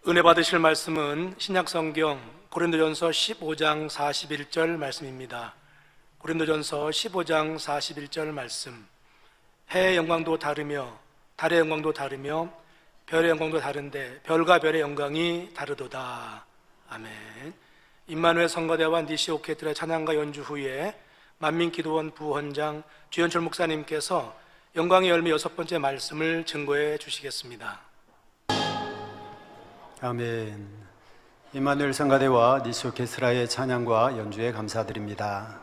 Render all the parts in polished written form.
은혜 받으실 말씀은 신약성경 고린도전서 15장 41절 말씀입니다. 고린도전서 15장 41절 말씀. 해의 영광도 다르며 달의 영광도 다르며 별의 영광도 다른데 별과 별의 영광이 다르도다. 아멘. 임마누엘 성가대와 니시 오케트라 찬양가 연주 후에 만민기도원 부원장 주현철 목사님께서 영광의 열매 6번째 말씀을 증거해 주시겠습니다. 아멘. 임마누엘 성가대와 니시 오케트라의 찬양과 연주에 감사드립니다.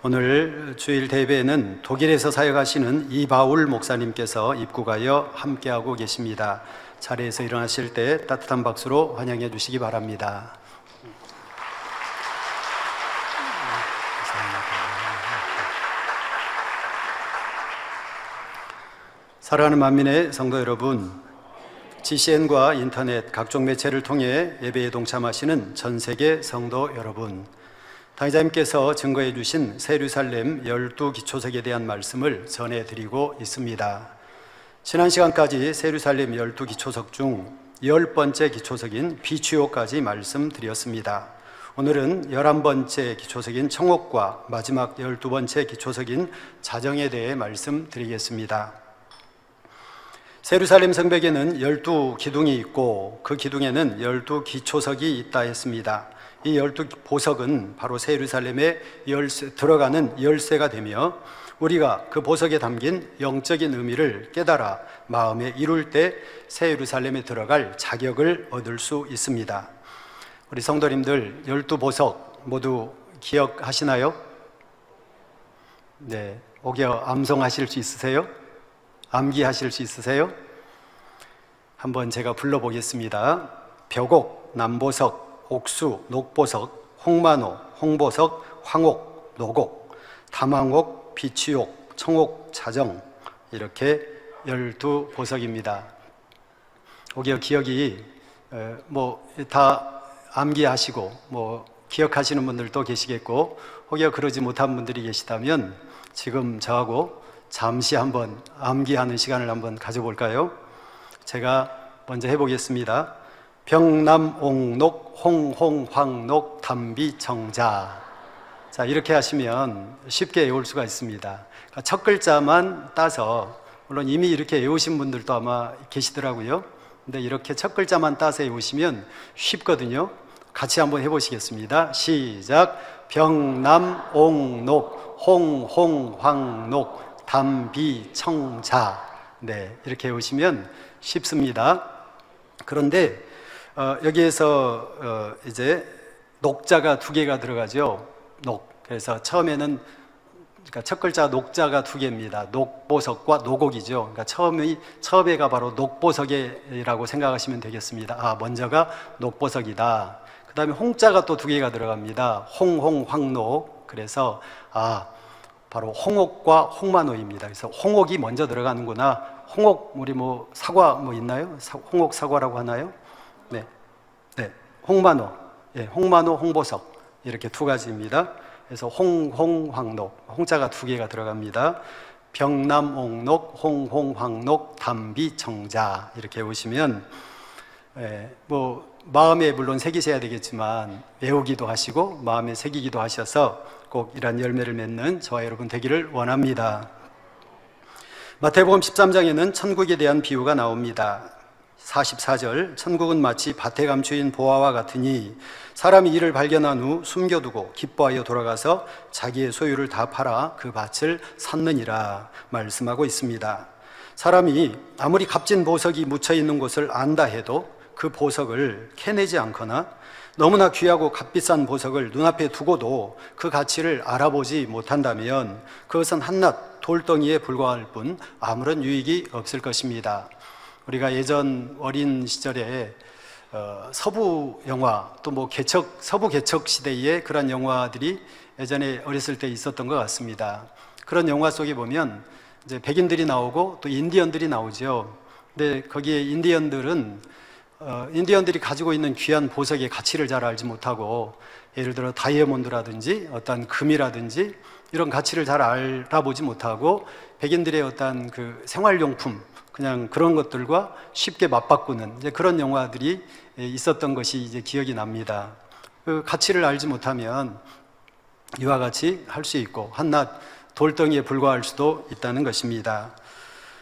오늘 주일 대회에는 독일에서 사역하시는 이바울 목사님께서 입국하여 함께하고 계십니다. 자리에서 일어나실 때 따뜻한 박수로 환영해 주시기 바랍니다. 사랑하는 만민의 성도 여러분, GCN과 인터넷 각종 매체를 통해 예배에 동참하시는 전 세계 성도 여러분, 당의자님께서 증거해 주신 새 예루살렘 12기초석에 대한 말씀을 전해드리고 있습니다. 지난 시간까지 새 예루살렘 12기초석 중 10번째 기초석인 비추요까지 말씀드렸습니다. 오늘은 11번째 기초석인 청옥과 마지막 12번째 기초석인 자정에 대해 말씀드리겠습니다. 새 예루살렘 성벽에는 12기둥이 있고 그 기둥에는 12기초석이 있다 했습니다. 이 12보석은 바로 새 예루살렘에 들어가는 열쇠가 되며 우리가 그 보석에 담긴 영적인 의미를 깨달아 마음에 이룰 때 새 예루살렘에 들어갈 자격을 얻을 수 있습니다. 우리 성도님들 12보석 모두 기억하시나요? 네, 혹여 암송하실 수 있으세요? 암기하실 수 있으세요? 한번 제가 불러보겠습니다. 벽옥, 남보석, 옥수, 녹보석, 홍만호, 홍보석, 황옥, 노곡, 담황옥, 비추옥, 청옥, 자정, 이렇게 12보석입니다. 혹여 기억이 다 암기하시고 기억하시는 분들도 계시겠고 혹여 그러지 못한 분들이 계시다면 지금 저하고 잠시 한번 암기하는 시간을 한번 가져볼까요? 제가 먼저 해보겠습니다. 병남옥록 홍홍황록 담비청자. 자, 이렇게 하시면 쉽게 외울 수가 있습니다. 그러니까 첫 글자만 따서, 물론 이미 이렇게 외우신 분들도 아마 계시더라고요. 근데 이렇게 첫 글자만 따서 외우시면 쉽거든요. 같이 한번 해보시겠습니다. 시작. 병남옥록 홍홍황록 담비청자. 네, 이렇게 외우시면 쉽습니다. 그런데 여기에서 이제 녹자가 2개가 들어가죠. 녹. 그래서 처음에는 첫 글자 녹자가 2개입니다. 녹보석과 노곡이죠. 그러니까 처음에가 바로 녹보석이라고 생각하시면 되겠습니다. 먼저가 녹보석이다. 그 다음에 홍자가 또 2개가 들어갑니다. 홍홍황록. 그래서 바로 홍옥과 홍만호입니다. 그래서 홍옥이 먼저 들어가는구나. 홍옥, 우리 사과 있나요? 홍옥 사과라고 하나요? 네. 홍만호. 예, 홍만호, 홍보석. 이렇게 2가지입니다. 그래서 홍홍황록. 홍자가 2개가 들어갑니다. 병남옥록, 홍홍황록, 담비청자. 이렇게 보시면, 마음에 물론 새기셔야 되겠지만, 외우기도 하시고, 마음에 새기기도 하셔서 꼭 이런 열매를 맺는 저와 여러분 되기를 원합니다. 마태복음 13장에는 천국에 대한 비유가 나옵니다. 44절, 천국은 마치 밭에 감추인 보화와 같으니 사람이 이를 발견한 후 숨겨두고 기뻐하여 돌아가서 자기의 소유를 다 팔아 그 밭을 샀느니라 말씀하고 있습니다. 사람이 아무리 값진 보석이 묻혀있는 곳을 안다 해도 그 보석을 캐내지 않거나 너무나 귀하고 값비싼 보석을 눈앞에 두고도 그 가치를 알아보지 못한다면 그것은 한낱 돌덩이에 불과할 뿐 아무런 유익이 없을 것입니다. 우리가 예전 어린 시절에 서부 영화 또 서부 개척 시대의 그런 영화들이 예전에 어렸을 때 있었던 것 같습니다. 그런 영화 속에 보면 이제 백인들이 나오고 또 인디언들이 나오죠. 근데 거기에 인디언들이 가지고 있는 귀한 보석의 가치를 잘 알지 못하고 예를 들어 다이아몬드라든지 어떤 금이라든지 이런 가치를 잘 알아보지 못하고 백인들의 어떤 그 생활용품 그냥 그런 것들과 쉽게 맞바꾸는 이제 그런 영화들이 있었던 것이 이제 기억이 납니다. 그 가치를 알지 못하면 이와 같이 할 수 있고 한낱 돌덩이에 불과할 수도 있다는 것입니다.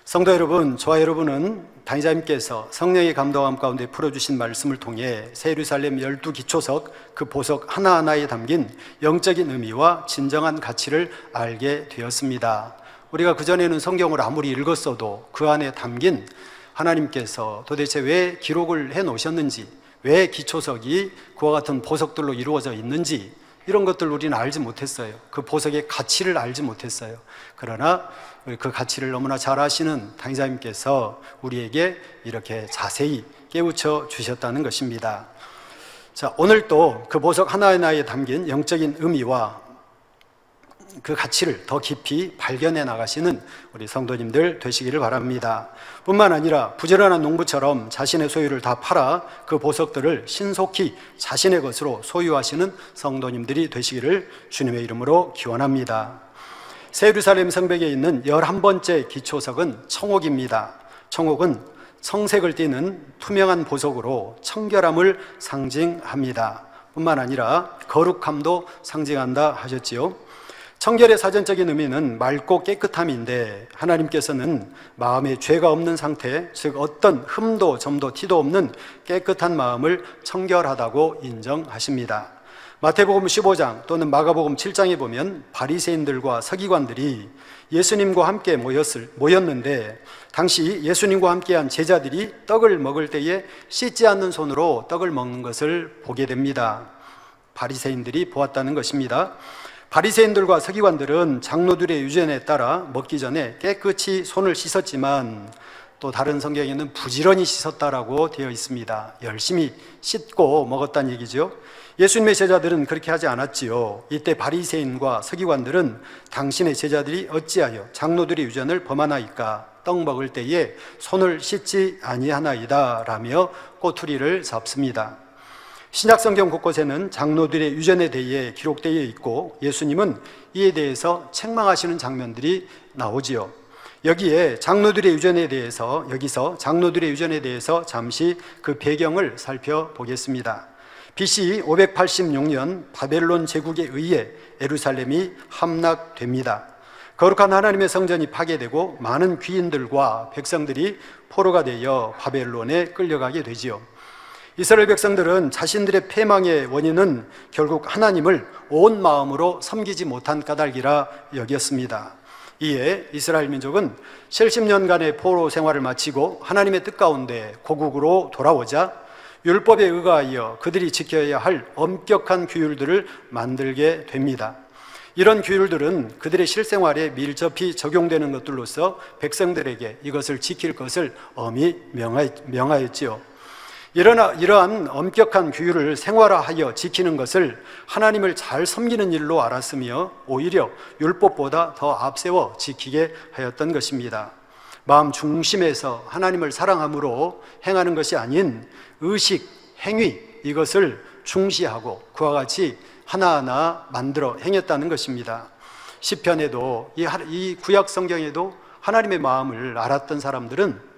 성도 여러분, 저와 여러분은 당의자님께서 성령의 감동함 가운데 풀어주신 말씀을 통해 새 예루살렘 12기초석 그 보석 하나하나에 담긴 영적인 의미와 진정한 가치를 알게 되었습니다. 우리가 그전에는 성경을 아무리 읽었어도 그 안에 담긴 하나님께서 도대체 왜 기록을 해 놓으셨는지, 왜 기초석이 그와 같은 보석들로 이루어져 있는지 이런 것들 우리는 알지 못했어요. 그 보석의 가치를 알지 못했어요. 그러나 그 가치를 너무나 잘 아시는 당의자님께서 우리에게 이렇게 자세히 깨우쳐 주셨다는 것입니다. 자, 오늘 또 그 보석 하나하나에 담긴 영적인 의미와 그 가치를 더 깊이 발견해 나가시는 우리 성도님들 되시기를 바랍니다. 뿐만 아니라 부지런한 농부처럼 자신의 소유를 다 팔아 그 보석들을 신속히 자신의 것으로 소유하시는 성도님들이 되시기를 주님의 이름으로 기원합니다. 새 예루살렘 성벽에 있는 11번째 기초석은 청옥입니다. 청옥은 청색을 띠는 투명한 보석으로 청결함을 상징합니다. 뿐만 아니라 거룩함도 상징한다 하셨지요. 청결의 사전적인 의미는 맑고 깨끗함인데 하나님께서는 마음에 죄가 없는 상태, 즉 어떤 흠도 점도 티도 없는 깨끗한 마음을 청결하다고 인정하십니다. 마태복음 15장 또는 마가복음 7장에 보면 바리새인들과 서기관들이 예수님과 함께 모였는데 당시 예수님과 함께한 제자들이 떡을 먹을 때에 씻지 않는 손으로 떡을 먹는 것을 보게 됩니다. 바리새인들이 보았다는 것입니다. 바리새인들과 서기관들은 장로들의 유전에 따라 먹기 전에 깨끗이 손을 씻었지만 또 다른 성경에는 부지런히 씻었다라고 되어 있습니다. 열심히 씻고 먹었다는 얘기죠. 예수님의 제자들은 그렇게 하지 않았지요. 이때 바리새인과 서기관들은 당신의 제자들이 어찌하여 장로들의 유전을 범하나이까? 떡 먹을 때에 손을 씻지 아니하나이다 라며 꼬투리를 잡습니다. 신약성경 곳곳에는 장로들의 유전에 대해 기록되어 있고 예수님은 이에 대해서 책망하시는 장면들이 나오지요. 여기서 장로들의 유전에 대해서 잠시 그 배경을 살펴보겠습니다. BC 586년 바벨론 제국에 의해 예루살렘이 함락됩니다. 거룩한 하나님의 성전이 파괴되고 많은 귀인들과 백성들이 포로가 되어 바벨론에 끌려가게 되지요. 이스라엘 백성들은 자신들의 패망의 원인은 결국 하나님을 온 마음으로 섬기지 못한 까닭이라 여겼습니다. 이에 이스라엘 민족은 70년간의 포로 생활을 마치고 하나님의 뜻 가운데 고국으로 돌아오자 율법에 의거하여 그들이 지켜야 할 엄격한 규율들을 만들게 됩니다. 이런 규율들은 그들의 실생활에 밀접히 적용되는 것들로서 백성들에게 이것을 지킬 것을 엄히 명하였지요. 이러한 엄격한 규율을 생활화하여 지키는 것을 하나님을 잘 섬기는 일로 알았으며 오히려 율법보다 더 앞세워 지키게 하였던 것입니다. 마음 중심에서 하나님을 사랑함으로 행하는 것이 아닌 의식, 행위 이것을 중시하고 그와 같이 하나하나 만들어 행했다는 것입니다. 시편에도 이 구약 성경에도 하나님의 마음을 알았던 사람들은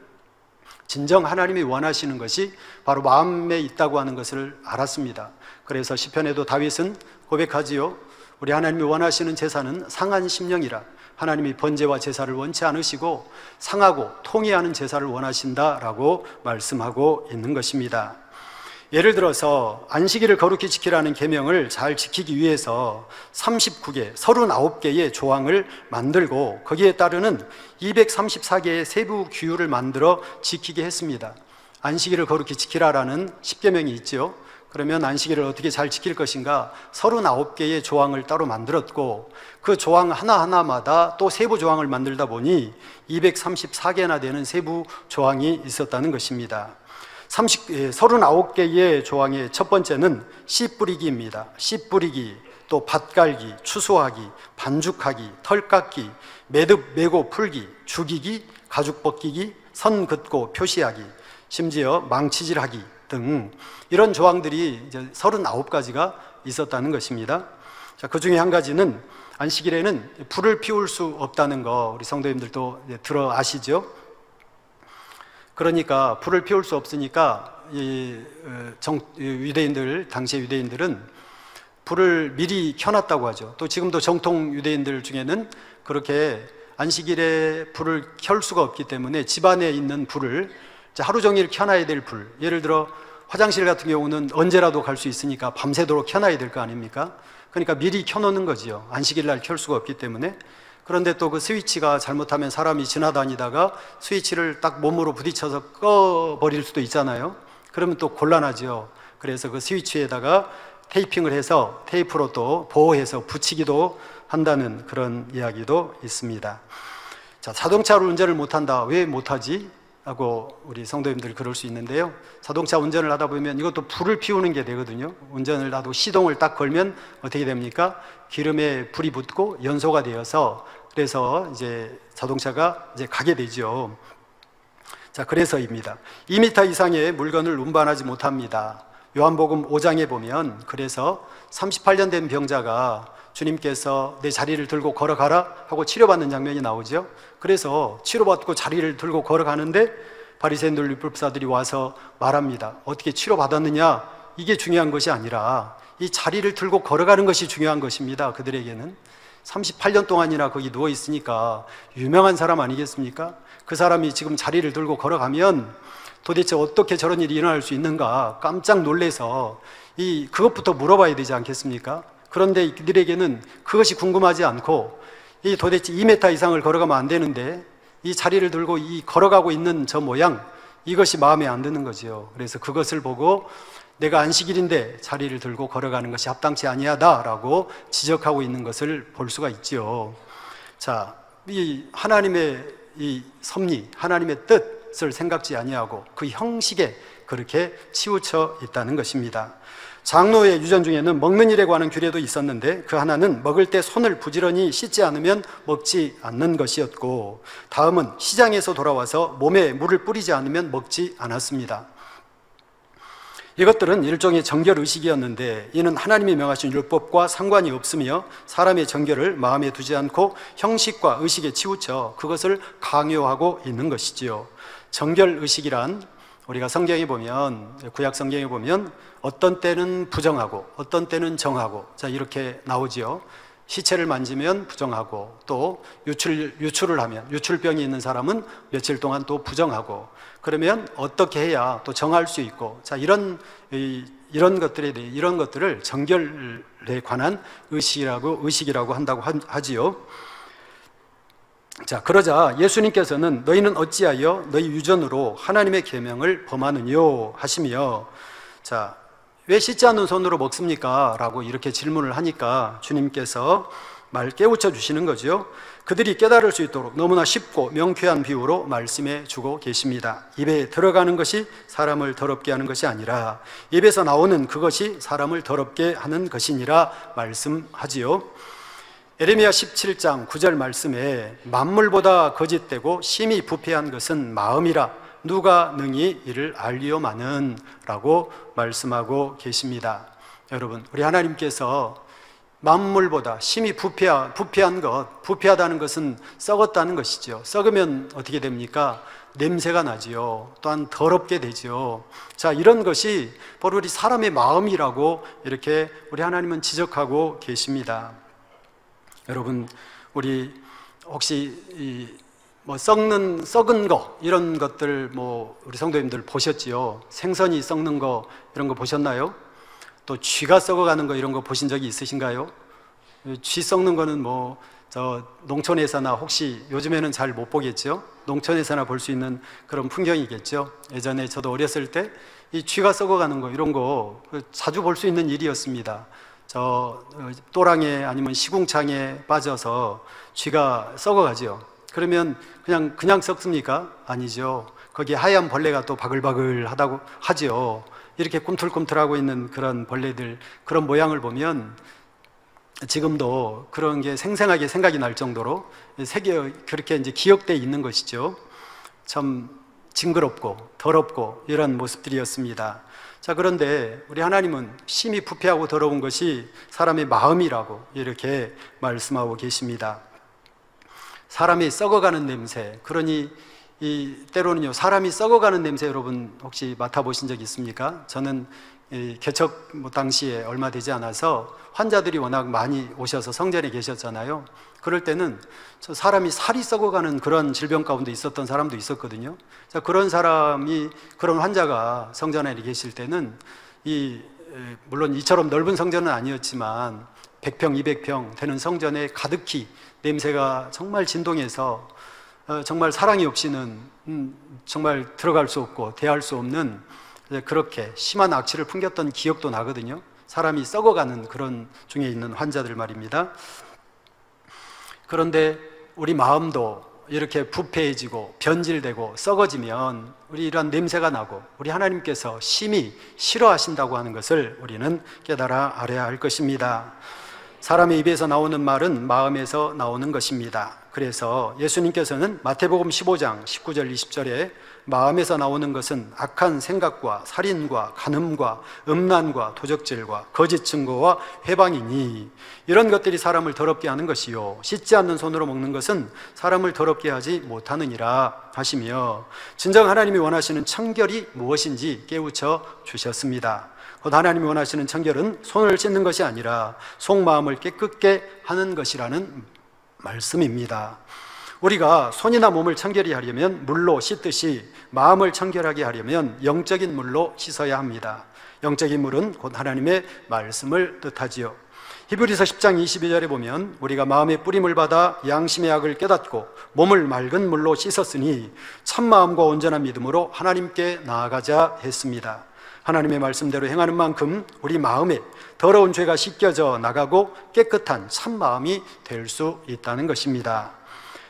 진정 하나님이 원하시는 것이 바로 마음에 있다고 하는 것을 알았습니다. 그래서 시편에도 다윗은 고백하지요. 우리 하나님이 원하시는 제사는 상한 심령이라. 하나님이 번제와 제사를 원치 않으시고 상하고 통회하는 제사를 원하신다라고 말씀하고 있는 것입니다. 예를 들어서 안식일을 거룩히 지키라는 계명을 잘 지키기 위해서 39개의 조항을 만들고 거기에 따르는 234개의 세부 규율을 만들어 지키게 했습니다. 안식일을 거룩히 지키라라는 10계명이 있죠. 그러면 안식일을 어떻게 잘 지킬 것인가? 39개의 조항을 따로 만들었고 그 조항 하나하나마다 또 세부 조항을 만들다 보니 234개나 되는 세부 조항이 있었다는 것입니다. 39개의 조항의 첫 번째는 씨 뿌리기입니다. 씨 뿌리기, 또 밭갈기, 추수하기, 반죽하기, 털 깎기, 매듭 메고 풀기, 죽이기, 가죽 벗기기, 선 긋고 표시하기, 심지어 망치질하기 등 이런 조항들이 이제 39가지가 있었다는 것입니다. 자, 그 중에 한 가지는 안식일에는 불을 피울 수 없다는 거 우리 성도님들도 들어 아시죠? 그러니까 불을 피울 수 없으니까 유대인들, 당시의 유대인들은 불을 미리 켜놨다고 하죠. 또 지금도 정통 유대인들 중에는 그렇게 안식일에 불을 켤 수가 없기 때문에 집안에 있는 불을 하루 종일 켜놔야 될 불, 예를 들어 화장실 같은 경우는 언제라도 갈 수 있으니까 밤새도록 켜놔야 될 거 아닙니까? 그러니까 미리 켜놓는 거지요. 안식일 날 켤 수가 없기 때문에. 그런데 또 그 스위치가 잘못하면 사람이 지나다니다가 스위치를 딱 몸으로 부딪혀서 꺼버릴 수도 있잖아요. 그러면 또 곤란하죠. 그래서 그 스위치에다가 테이핑을 해서 테이프로 또 보호해서 붙이기도 한다는 그런 이야기도 있습니다. 자, 자동차로 운전을 못한다. 왜 못하지? 하고 우리 성도님들이 그럴 수 있는데요. 자동차 운전을 하다 보면 이것도 불을 피우는 게 되거든요. 운전을 놔도 시동을 딱 걸면 어떻게 됩니까? 기름에 불이 붙고 연소가 되어서 그래서 이제 자동차가 이제 가게 되죠. 자, 그래서입니다. 2m 이상의 물건을 운반하지 못합니다. 요한복음 5장에 보면 그래서 38년 된 병자가 주님께서 내 자리를 들고 걸어가라 하고 치료받는 장면이 나오죠. 그래서 치료받고 자리를 들고 걸어가는데 바리새인들 율법사들이 와서 말합니다. 어떻게 치료받았느냐? 이게 중요한 것이 아니라 이 자리를 들고 걸어가는 것이 중요한 것입니다. 그들에게는 38년 동안이나 거기 누워 있으니까 유명한 사람 아니겠습니까? 그 사람이 지금 자리를 들고 걸어가면 도대체 어떻게 저런 일이 일어날 수 있는가 깜짝 놀래서 그것부터 물어봐야 되지 않겠습니까? 그런데 그들에게는 그것이 궁금하지 않고 이 도대체 2m 이상을 걸어가면 안 되는데 이 자리를 들고 이 걸어가고 있는 저 모양, 이것이 마음에 안 드는 거지요. 그래서 그것을 보고 내가 안식일인데 자리를 들고 걸어가는 것이 합당치 아니하다라고 지적하고 있는 것을 볼 수가 있지요. 자, 이 하나님의 이 섭리, 하나님의 뜻을 생각지 아니하고 그 형식에 그렇게 치우쳐 있다는 것입니다. 장로의 유전 중에는 먹는 일에 관한 규례도 있었는데 그 하나는 먹을 때 손을 부지런히 씻지 않으면 먹지 않는 것이었고, 다음은 시장에서 돌아와서 몸에 물을 뿌리지 않으면 먹지 않았습니다. 이것들은 일종의 정결의식이었는데 이는 하나님이 명하신 율법과 상관이 없으며 사람의 정결을 마음에 두지 않고 형식과 의식에 치우쳐 그것을 강요하고 있는 것이지요. 정결의식이란 우리가 성경에 보면, 구약 성경에 보면 어떤 때는 부정하고 어떤 때는 정하고, 자, 이렇게 나오지요. 시체를 만지면 부정하고, 또 유출을 하면, 유출병이 있는 사람은 며칠 동안 또 부정하고, 그러면 어떻게 해야 또 정할 수 있고, 자, 이런 것들을 정결에 관한 의식이라고 한다고 하지요. 자, 그러자 예수님께서는 너희는 어찌하여 너희 유전으로 하나님의 계명을 범하느뇨 하시며, 자, 왜 씻지 않은 손으로 먹습니까? 라고 이렇게 질문을 하니까 주님께서 말 깨우쳐 주시는 거죠. 그들이 깨달을 수 있도록 너무나 쉽고 명쾌한 비유로 말씀해 주고 계십니다. 입에 들어가는 것이 사람을 더럽게 하는 것이 아니라 입에서 나오는 그것이 사람을 더럽게 하는 것이니라 말씀하지요. 에레미야 17장 9절 말씀에 만물보다 거짓되고 심히 부패한 것은 마음이라 누가 능히 이를 알리오마는 라고 말씀하고 계십니다. 여러분, 우리 하나님께서 만물보다 심히 부패한 것, 부패하다는 것은 썩었다는 것이죠. 썩으면 어떻게 됩니까? 냄새가 나지요. 또한 더럽게 되지요. 자, 이런 것이 바로 우리 사람의 마음이라고 이렇게 우리 하나님은 지적하고 계십니다. 여러분, 우리 혹시 썩은 거, 이런 것들 우리 성도님들 보셨지요? 생선이 썩는 거, 이런 거 보셨나요? 또 쥐가 썩어가는 거, 이런 거 보신 적이 있으신가요? 쥐 썩는 거는 농촌에서나, 혹시 요즘에는 잘 못 보겠죠? 농촌에서나 볼 수 있는 그런 풍경이겠죠? 예전에 저도 어렸을 때 이 쥐가 썩어가는 거, 이런 거 자주 볼 수 있는 일이었습니다. 또랑에 아니면 시궁창에 빠져서 쥐가 썩어가죠. 그러면 그냥 썩습니까? 아니죠. 거기에 하얀 벌레가 또 바글바글 하다고 하죠. 이렇게 꿈틀꿈틀하고 있는 그런 벌레들, 그런 모양을 보면 지금도 그런 게 생생하게 생각이 날 정도로 그렇게 이제 기억되어 있는 것이죠. 참 징그럽고 더럽고 이런 모습들이었습니다. 자, 그런데 우리 하나님은 심히 부패하고 더러운 것이 사람의 마음이라고 이렇게 말씀하고 계십니다. 사람이 썩어가는 냄새, 그러니 때로는요, 사람이 썩어가는 냄새 여러분 혹시 맡아보신 적 있습니까? 저는 개척 당시에 얼마 되지 않아서 환자들이 워낙 많이 오셔서 성전에 계셨잖아요. 그럴 때는 사람이 살이 썩어가는 그런 질병 가운데 있었던 사람도 있었거든요. 그런 그런 환자가 성전 안에 계실 때는 물론 이처럼 넓은 성전은 아니었지만 100평, 200평 되는 성전에 가득히 냄새가 정말 진동해서 정말 사랑이 없이는 정말 들어갈 수 없고 대할 수 없는 그렇게 심한 악취를 풍겼던 기억도 나거든요. 사람이 썩어가는 그런 중에 있는 환자들 말입니다. 그런데 우리 마음도 이렇게 부패해지고 변질되고 썩어지면 우리 이러한 냄새가 나고 우리 하나님께서 심히 싫어하신다고 하는 것을 우리는 깨달아 알아야 할 것입니다. 사람의 입에서 나오는 말은 마음에서 나오는 것입니다. 그래서 예수님께서는 마태복음 15장 19절 20절에 마음에서 나오는 것은 악한 생각과 살인과 간음과 음란과 도적질과 거짓 증거와 회방이니 이런 것들이 사람을 더럽게 하는 것이요 씻지 않는 손으로 먹는 것은 사람을 더럽게 하지 못하느니라 하시며 진정 하나님이 원하시는 청결이 무엇인지 깨우쳐 주셨습니다. 곧 하나님이 원하시는 청결은 손을 씻는 것이 아니라 속마음을 깨끗게 하는 것이라는 말씀입니다. 우리가 손이나 몸을 청결히 하려면 물로 씻듯이 마음을 청결하게 하려면 영적인 물로 씻어야 합니다. 영적인 물은 곧 하나님의 말씀을 뜻하지요. 히브리서 10장 22절에 보면 우리가 마음의 뿌림을 받아 양심의 악을 깨닫고 몸을 맑은 물로 씻었으니 참마음과 온전한 믿음으로 하나님께 나아가자 했습니다. 하나님의 말씀대로 행하는 만큼 우리 마음에 더러운 죄가 씻겨져 나가고 깨끗한 참마음이 될 수 있다는 것입니다.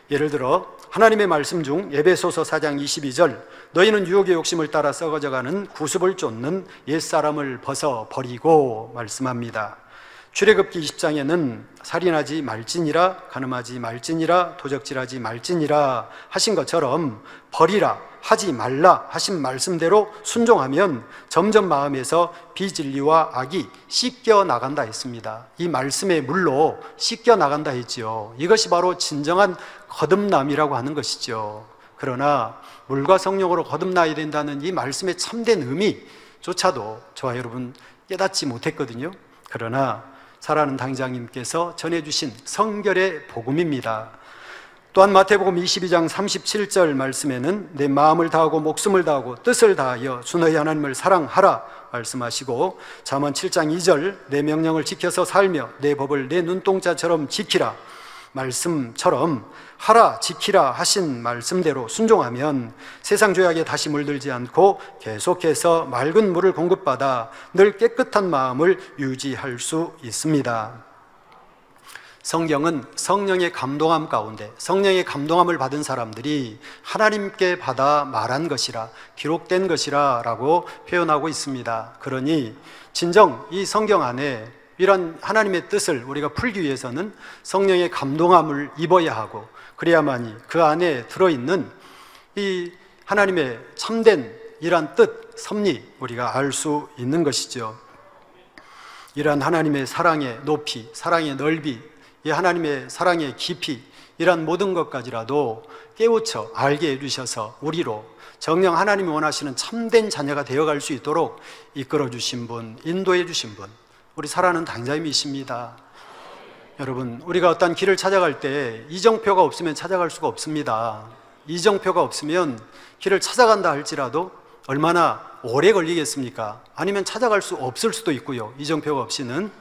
예를 들어 하나님의 말씀 중 에베소서 4장 22절 너희는 유혹의 욕심을 따라 썩어져가는 구습을 쫓는 옛사람을 벗어버리고 말씀합니다. 출애굽기 20장에는 살인하지 말지니라 간음하지 말지니라 도적질하지 말지니라 하신 것처럼 버리라 하지 말라 하신 말씀대로 순종하면 점점 마음에서 비진리와 악이 씻겨 나간다 했습니다. 이 말씀의 물로 씻겨 나간다 했지요. 이것이 바로 진정한 거듭남이라고 하는 것이죠. 그러나 물과 성령으로 거듭나야 된다는 이 말씀의 참된 의미조차도 저와 여러분 깨닫지 못했거든요. 그러나 사랑하는 당장님께서 전해주신 성결의 복음입니다. 또한 마태복음 22장 37절 말씀에는 내 마음을 다하고 목숨을 다하고 뜻을 다하여 주 너희 하나님을 사랑하라 말씀하시고 잠언 7장 2절 내 명령을 지켜서 살며 내 법을 내 눈동자처럼 지키라 말씀처럼 하라 지키라 하신 말씀대로 순종하면 세상 죄악에 다시 물들지 않고 계속해서 맑은 물을 공급받아 늘 깨끗한 마음을 유지할 수 있습니다. 성경은 성령의 감동함 가운데 성령의 감동함을 받은 사람들이 하나님께 받아 말한 것이라 기록된 것이라 라고 표현하고 있습니다. 그러니 진정 이 성경 안에 이런 하나님의 뜻을 우리가 풀기 위해서는 성령의 감동함을 입어야 하고 그래야만이 그 안에 들어있는 이 하나님의 참된 이러한 뜻, 섭리 우리가 알 수 있는 것이죠. 이러한 하나님의 사랑의 높이, 사랑의 넓이, 이 하나님의 사랑의 깊이 이러한 모든 것까지라도 깨우쳐 알게 해주셔서 우리로 정녕 하나님이 원하시는 참된 자녀가 되어갈 수 있도록 이끌어 주신 분, 인도해 주신 분 우리 사랑하는 당자님이십니다. 여러분 우리가 어떤 길을 찾아갈 때 이정표가 없으면 찾아갈 수가 없습니다. 이정표가 없으면 길을 찾아간다 할지라도 얼마나 오래 걸리겠습니까? 아니면 찾아갈 수 없을 수도 있고요. 이정표가 없이는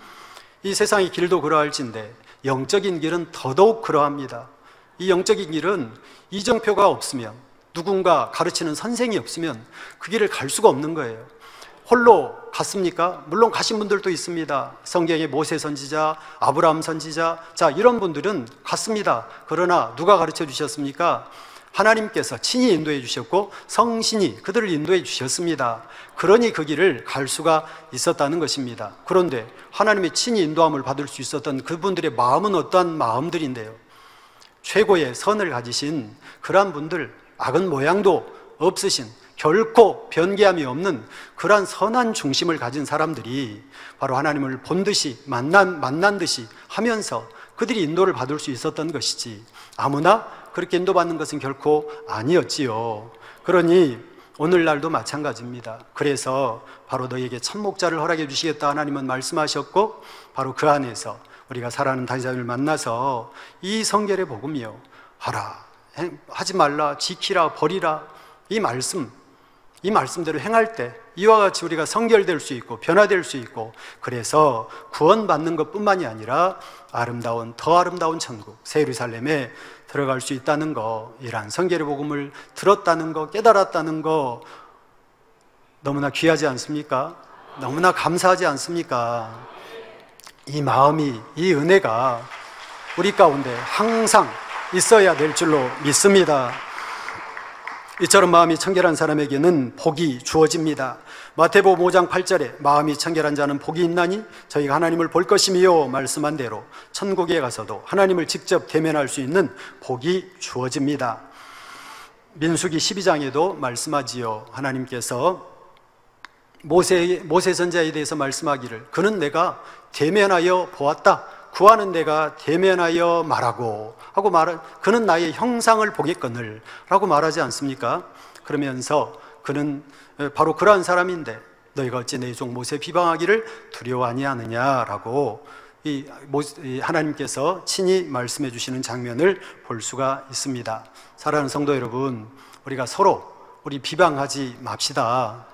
이 세상의 길도 그러할진데 영적인 길은 더더욱 그러합니다. 이 영적인 길은 이정표가 없으면 누군가 가르치는 선생이 없으면 그 길을 갈 수가 없는 거예요. 홀로 갔습니까? 물론 가신 분들도 있습니다. 성경의 모세 선지자, 아브라함 선지자, 자 이런 분들은 갔습니다. 그러나 누가 가르쳐 주셨습니까? 하나님께서 친히 인도해 주셨고 성신이 그들을 인도해 주셨습니다. 그러니 그 길을 갈 수가 있었다는 것입니다. 그런데 하나님의 친히 인도함을 받을 수 있었던 그분들의 마음은 어떠한 마음들인데요, 최고의 선을 가지신 그러한 분들, 악은 모양도 없으신 결코 변개함이 없는 그러한 선한 중심을 가진 사람들이 바로 하나님을 본 듯이 만난 듯이 하면서 그들이 인도를 받을 수 있었던 것이지 아무나 그렇게 인도받는 것은 결코 아니었지요. 그러니 오늘날도 마찬가지입니다. 그래서 바로 너에게 첫 목자를 허락해 주시겠다 하나님은 말씀하셨고, 바로 그 안에서 우리가 사랑하는 다윗을 만나서 이 성결의 복음이요, 하라, 하지 말라, 지키라, 버리라, 이 말씀대로 행할 때 이와 같이 우리가 성결될 수 있고 변화될 수 있고, 그래서 구원받는 것뿐만이 아니라 더 아름다운 천국 새 예루살렘에 들어갈 수 있다는 거, 이러한 성결의 복음을 들었다는 거, 깨달았다는 거 너무나 귀하지 않습니까? 너무나 감사하지 않습니까? 이 마음이, 이 은혜가 우리 가운데 항상 있어야 될 줄로 믿습니다. 이처럼 마음이 청결한 사람에게는 복이 주어집니다. 마태복음 5장 8절에 마음이 청결한 자는 복이 있나니 저희가 하나님을 볼 것이며 말씀한 대로 천국에 가서도 하나님을 직접 대면할 수 있는 복이 주어집니다. 민수기 12장에도 말씀하지요. 하나님께서 모세 선지자에 대해서 말씀하기를, 그는 내가 대면하여 보았다, 구하는 내가 대면하여 말하고 하고 그는 나의 형상을 보겠거늘 라고 말하지 않습니까? 그러면서 그는 바로 그러한 사람인데 너희가 어찌 내 종 모세 비방하기를 두려워 아니하느냐라고 하나님께서 친히 말씀해 주시는 장면을 볼 수가 있습니다. 사랑하는 성도 여러분, 우리가 서로 비방하지 맙시다.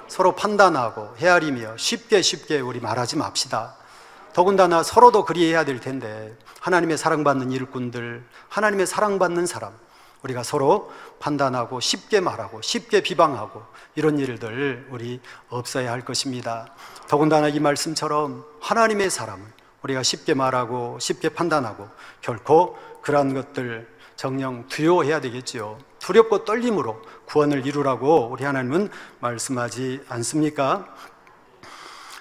서로 판단하고 헤아리며 쉽게 우리 말하지 맙시다. 더군다나 서로도 그리해야 될 텐데, 하나님의 사랑받는 일꾼들, 하나님의 사랑받는 사람, 우리가 서로 판단하고 쉽게 말하고 쉽게 비방하고 이런 일들 우리 없어야 할 것입니다. 더군다나 이 말씀처럼 하나님의 사람을 우리가 쉽게 말하고 쉽게 판단하고 결코 그러한 것들 정녕 두려워해야 되겠지요. 두렵고 떨림으로 구원을 이루라고 우리 하나님은 말씀하지 않습니까?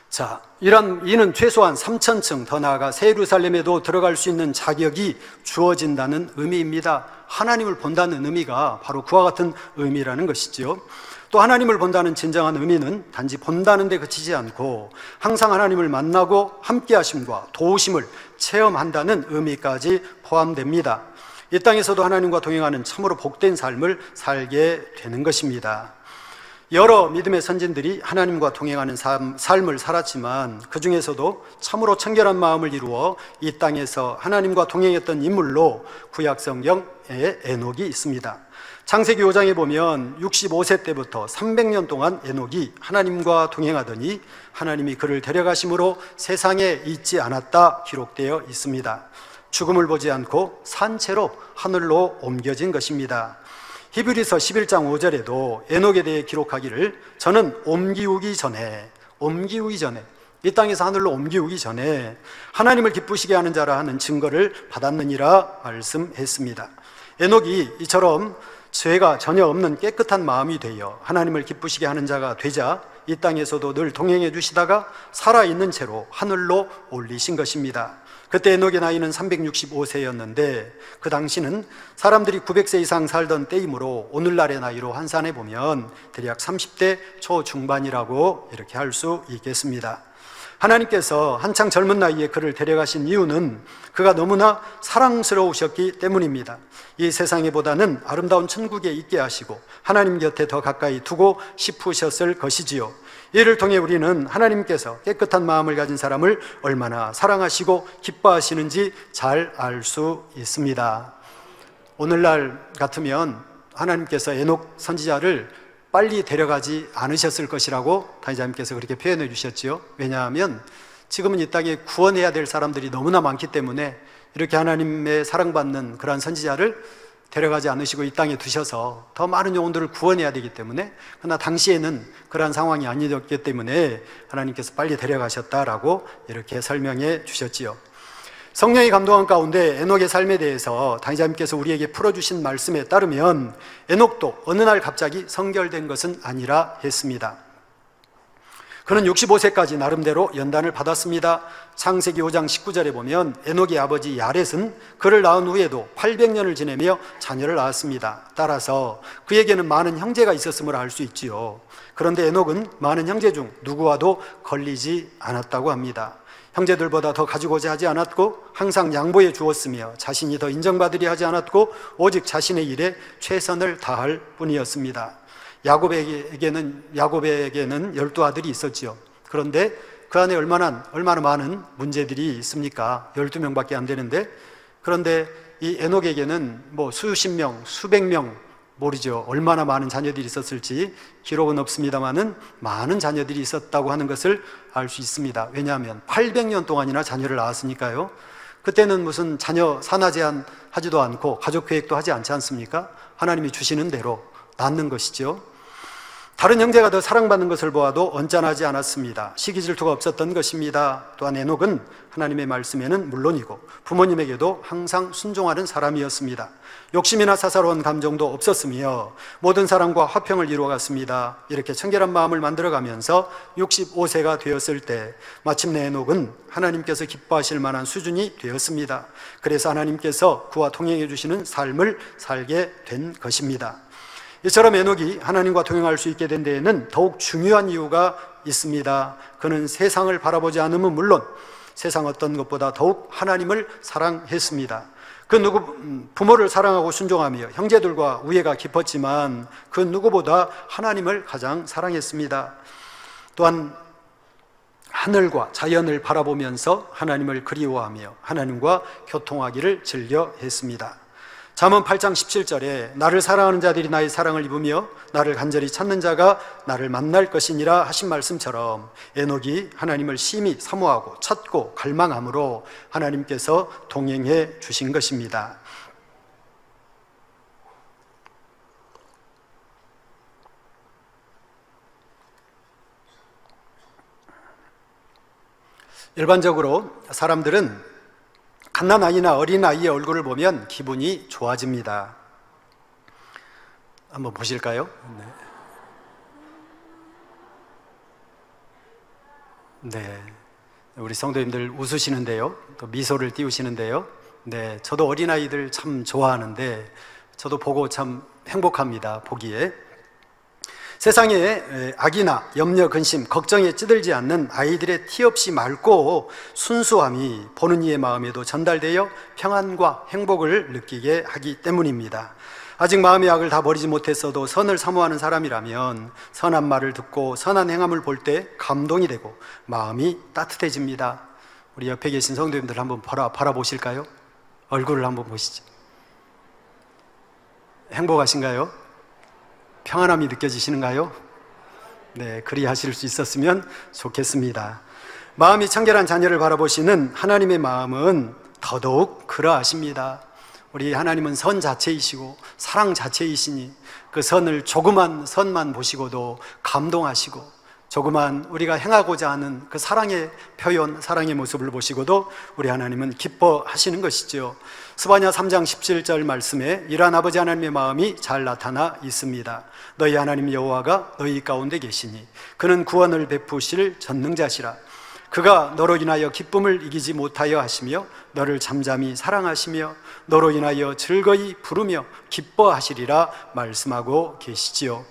자, 이는 최소한 3,000층 더 나아가 새 예루살렘에도 들어갈 수 있는 자격이 주어진다는 의미입니다. 하나님을 본다는 의미가 바로 그와 같은 의미라는 것이죠. 또 하나님을 본다는 진정한 의미는 단지 본다는 데 그치지 않고 항상 하나님을 만나고 함께 하심과 도우심을 체험한다는 의미까지 포함됩니다. 이 땅에서도 하나님과 동행하는 참으로 복된 삶을 살게 되는 것입니다. 여러 믿음의 선진들이 하나님과 동행하는 삶을 살았지만 그 중에서도 참으로 청결한 마음을 이루어 이 땅에서 하나님과 동행했던 인물로 구약성경에 에녹이 있습니다. 창세기 5장에 보면 65세 때부터 300년 동안 에녹이 하나님과 동행하더니 하나님이 그를 데려가심으로 세상에 있지 않았다 기록되어 있습니다. 죽음을 보지 않고 산채로 하늘로 옮겨진 것입니다. 히브리서 11장 5절에도 에녹에 대해 기록하기를 저는 옮기우기 전에 이 땅에서 하늘로 옮기우기 전에 하나님을 기쁘시게 하는 자라 하는 증거를 받았느니라 말씀했습니다. 에녹이 이처럼 죄가 전혀 없는 깨끗한 마음이 되어 하나님을 기쁘시게 하는 자가 되자 이 땅에서도 늘 동행해 주시다가 살아있는 채로 하늘로 올리신 것입니다. 그때 에녹의 나이는 365세였는데 그 당시는 사람들이 900세 이상 살던 때이므로 오늘날의 나이로 환산해 보면 대략 30대 초중반이라고 이렇게 할 수 있겠습니다. 하나님께서 한창 젊은 나이에 그를 데려가신 이유는 그가 너무나 사랑스러우셨기 때문입니다. 이 세상에보다는 아름다운 천국에 있게 하시고 하나님 곁에 더 가까이 두고 싶으셨을 것이지요. 이를 통해 우리는 하나님께서 깨끗한 마음을 가진 사람을 얼마나 사랑하시고 기뻐하시는지 잘 알 수 있습니다. 오늘날 같으면 하나님께서 에녹 선지자를 빨리 데려가지 않으셨을 것이라고 다니자님께서 그렇게 표현해 주셨지요. 왜냐하면 지금은 이 땅에 구원해야 될 사람들이 너무나 많기 때문에 이렇게 하나님의 사랑받는 그러한 선지자를 데려가지 않으시고 이 땅에 두셔서 더 많은 영혼들을 구원해야 되기 때문에, 그러나 당시에는 그러한 상황이 아니었기 때문에 하나님께서 빨리 데려가셨다라고 이렇게 설명해 주셨지요. 성령이 감동한 가운데 에녹의 삶에 대해서 다니자님께서 우리에게 풀어주신 말씀에 따르면 에녹도 어느 날 갑자기 성결된 것은 아니라 했습니다. 그는 65세까지 나름대로 연단을 받았습니다. 창세기 5장 19절에 보면 에녹의 아버지 야렛은 그를 낳은 후에도 800년을 지내며 자녀를 낳았습니다. 따라서 그에게는 많은 형제가 있었음을 알 수 있지요. 그런데 에녹은 많은 형제 중 누구와도 걸리지 않았다고 합니다. 형제들보다 더 가지고자 하지 않았고 항상 양보해 주었으며 자신이 더 인정받으려 하지 않았고 오직 자신의 일에 최선을 다할 뿐이었습니다. 야곱에게는 12아들이 있었지요. 그런데 그 안에 얼마나 많은 문제들이 있습니까? 12명밖에 안 되는데, 그런데 이 에녹에게는 뭐 수십 명, 수백 명, 모르죠. 얼마나 많은 자녀들이 있었을지 기록은 없습니다만은 많은 자녀들이 있었다고 하는 것을 알 수 있습니다. 왜냐하면 800년 동안이나 자녀를 낳았으니까요. 그때는 무슨 자녀 산하 제한 하지도 않고 가족 계획도 하지 않지 않습니까? 하나님이 주시는 대로 낳는 것이죠. 다른 형제가 더 사랑받는 것을 보아도 언짢아하지 않았습니다. 시기 질투가 없었던 것입니다. 또한 에녹은 하나님의 말씀에는 물론이고 부모님에게도 항상 순종하는 사람이었습니다. 욕심이나 사사로운 감정도 없었으며 모든 사람과 화평을 이루어갔습니다. 이렇게 청결한 마음을 만들어가면서 65세가 되었을 때 마침내 에녹은 하나님께서 기뻐하실 만한 수준이 되었습니다. 그래서 하나님께서 그와 동행해 주시는 삶을 살게 된 것입니다. 이처럼 에녹이 하나님과 동행할 수 있게 된 데에는 더욱 중요한 이유가 있습니다. 그는 세상을 바라보지 않으면 물론 세상 어떤 것보다 더욱 하나님을 사랑했습니다. 그 부모를 사랑하고 순종하며 형제들과 우애가 깊었지만 그 누구보다 하나님을 가장 사랑했습니다. 또한 하늘과 자연을 바라보면서 하나님을 그리워하며 하나님과 교통하기를 즐겨 했습니다. 잠언 8장 17절에 나를 사랑하는 자들이 나의 사랑을 입으며 나를 간절히 찾는 자가 나를 만날 것이니라 하신 말씀처럼 에녹이 하나님을 심히 사모하고 찾고 갈망함으로 하나님께서 동행해 주신 것입니다. 일반적으로 사람들은 갓난아이나 어린아이의 얼굴을 보면 기분이 좋아집니다. 한번 보실까요? 네. 우리 성도님들 웃으시는데요. 또 미소를 띄우시는데요. 네. 저도 어린아이들 참 좋아하는데 저도 보고 참 행복합니다. 보기에. 세상에 악이나 염려, 근심, 걱정에 찌들지 않는 아이들의 티 없이 맑고 순수함이 보는 이의 마음에도 전달되어 평안과 행복을 느끼게 하기 때문입니다. 아직 마음의 악을 다 버리지 못했어도 선을 사모하는 사람이라면 선한 말을 듣고 선한 행함을 볼 때 감동이 되고 마음이 따뜻해집니다. 우리 옆에 계신 성도님들 한번 바라보실까요? 얼굴을 한번 보시죠. 행복하신가요? 평안함이 느껴지시는가요? 네, 그리 하실 수 있었으면 좋겠습니다. 마음이 청결한 자녀를 바라보시는 하나님의 마음은 더더욱 그러하십니다. 우리 하나님은 선 자체이시고 사랑 자체이시니 그 선을 조그만 선만 보시고도 감동하시고 조그만 우리가 행하고자 하는 그 사랑의 표현, 사랑의 모습을 보시고도 우리 하나님은 기뻐하시는 것이죠. 스바냐 3장 17절 말씀에 이러한 아버지 하나님의 마음이 잘 나타나 있습니다. 너희 하나님 여호와가 너희 가운데 계시니 그는 구원을 베푸실 전능자시라. 그가 너로 인하여 기쁨을 이기지 못하여 하시며 너를 잠잠히 사랑하시며 너로 인하여 즐거이 부르며 기뻐하시리라 말씀하고 계시지요.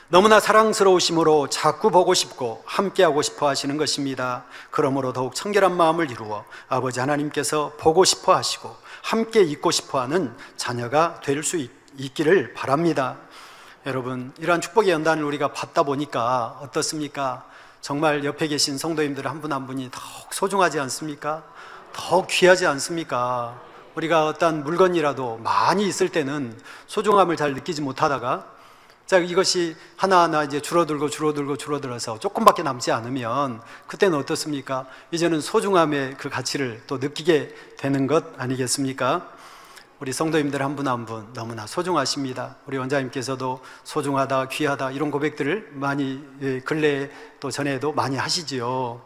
너무나 사랑스러우심으로 자꾸 보고 싶고 함께하고 싶어 하시는 것입니다. 그러므로 더욱 청결한 마음을 이루어 아버지 하나님께서 보고 싶어 하시고 함께 있고 싶어 하는 자녀가 될 수 있기를 바랍니다. 여러분, 이러한 축복의 연단을 우리가 받다 보니까 어떻습니까? 정말 옆에 계신 성도님들 한 분 한 분이 더욱 소중하지 않습니까? 더욱 귀하지 않습니까? 우리가 어떤 물건이라도 많이 있을 때는 소중함을 잘 느끼지 못하다가 자, 이것이 하나하나 이제 줄어들어서 조금밖에 남지 않으면 그때는 어떻습니까? 이제는 소중함의 그 가치를 또 느끼게 되는 것 아니겠습니까? 우리 성도님들 한 분 한 분 너무나 소중하십니다. 우리 원장님께서도 소중하다, 귀하다 이런 고백들을 많이 근래에 또 전에도 많이 하시지요.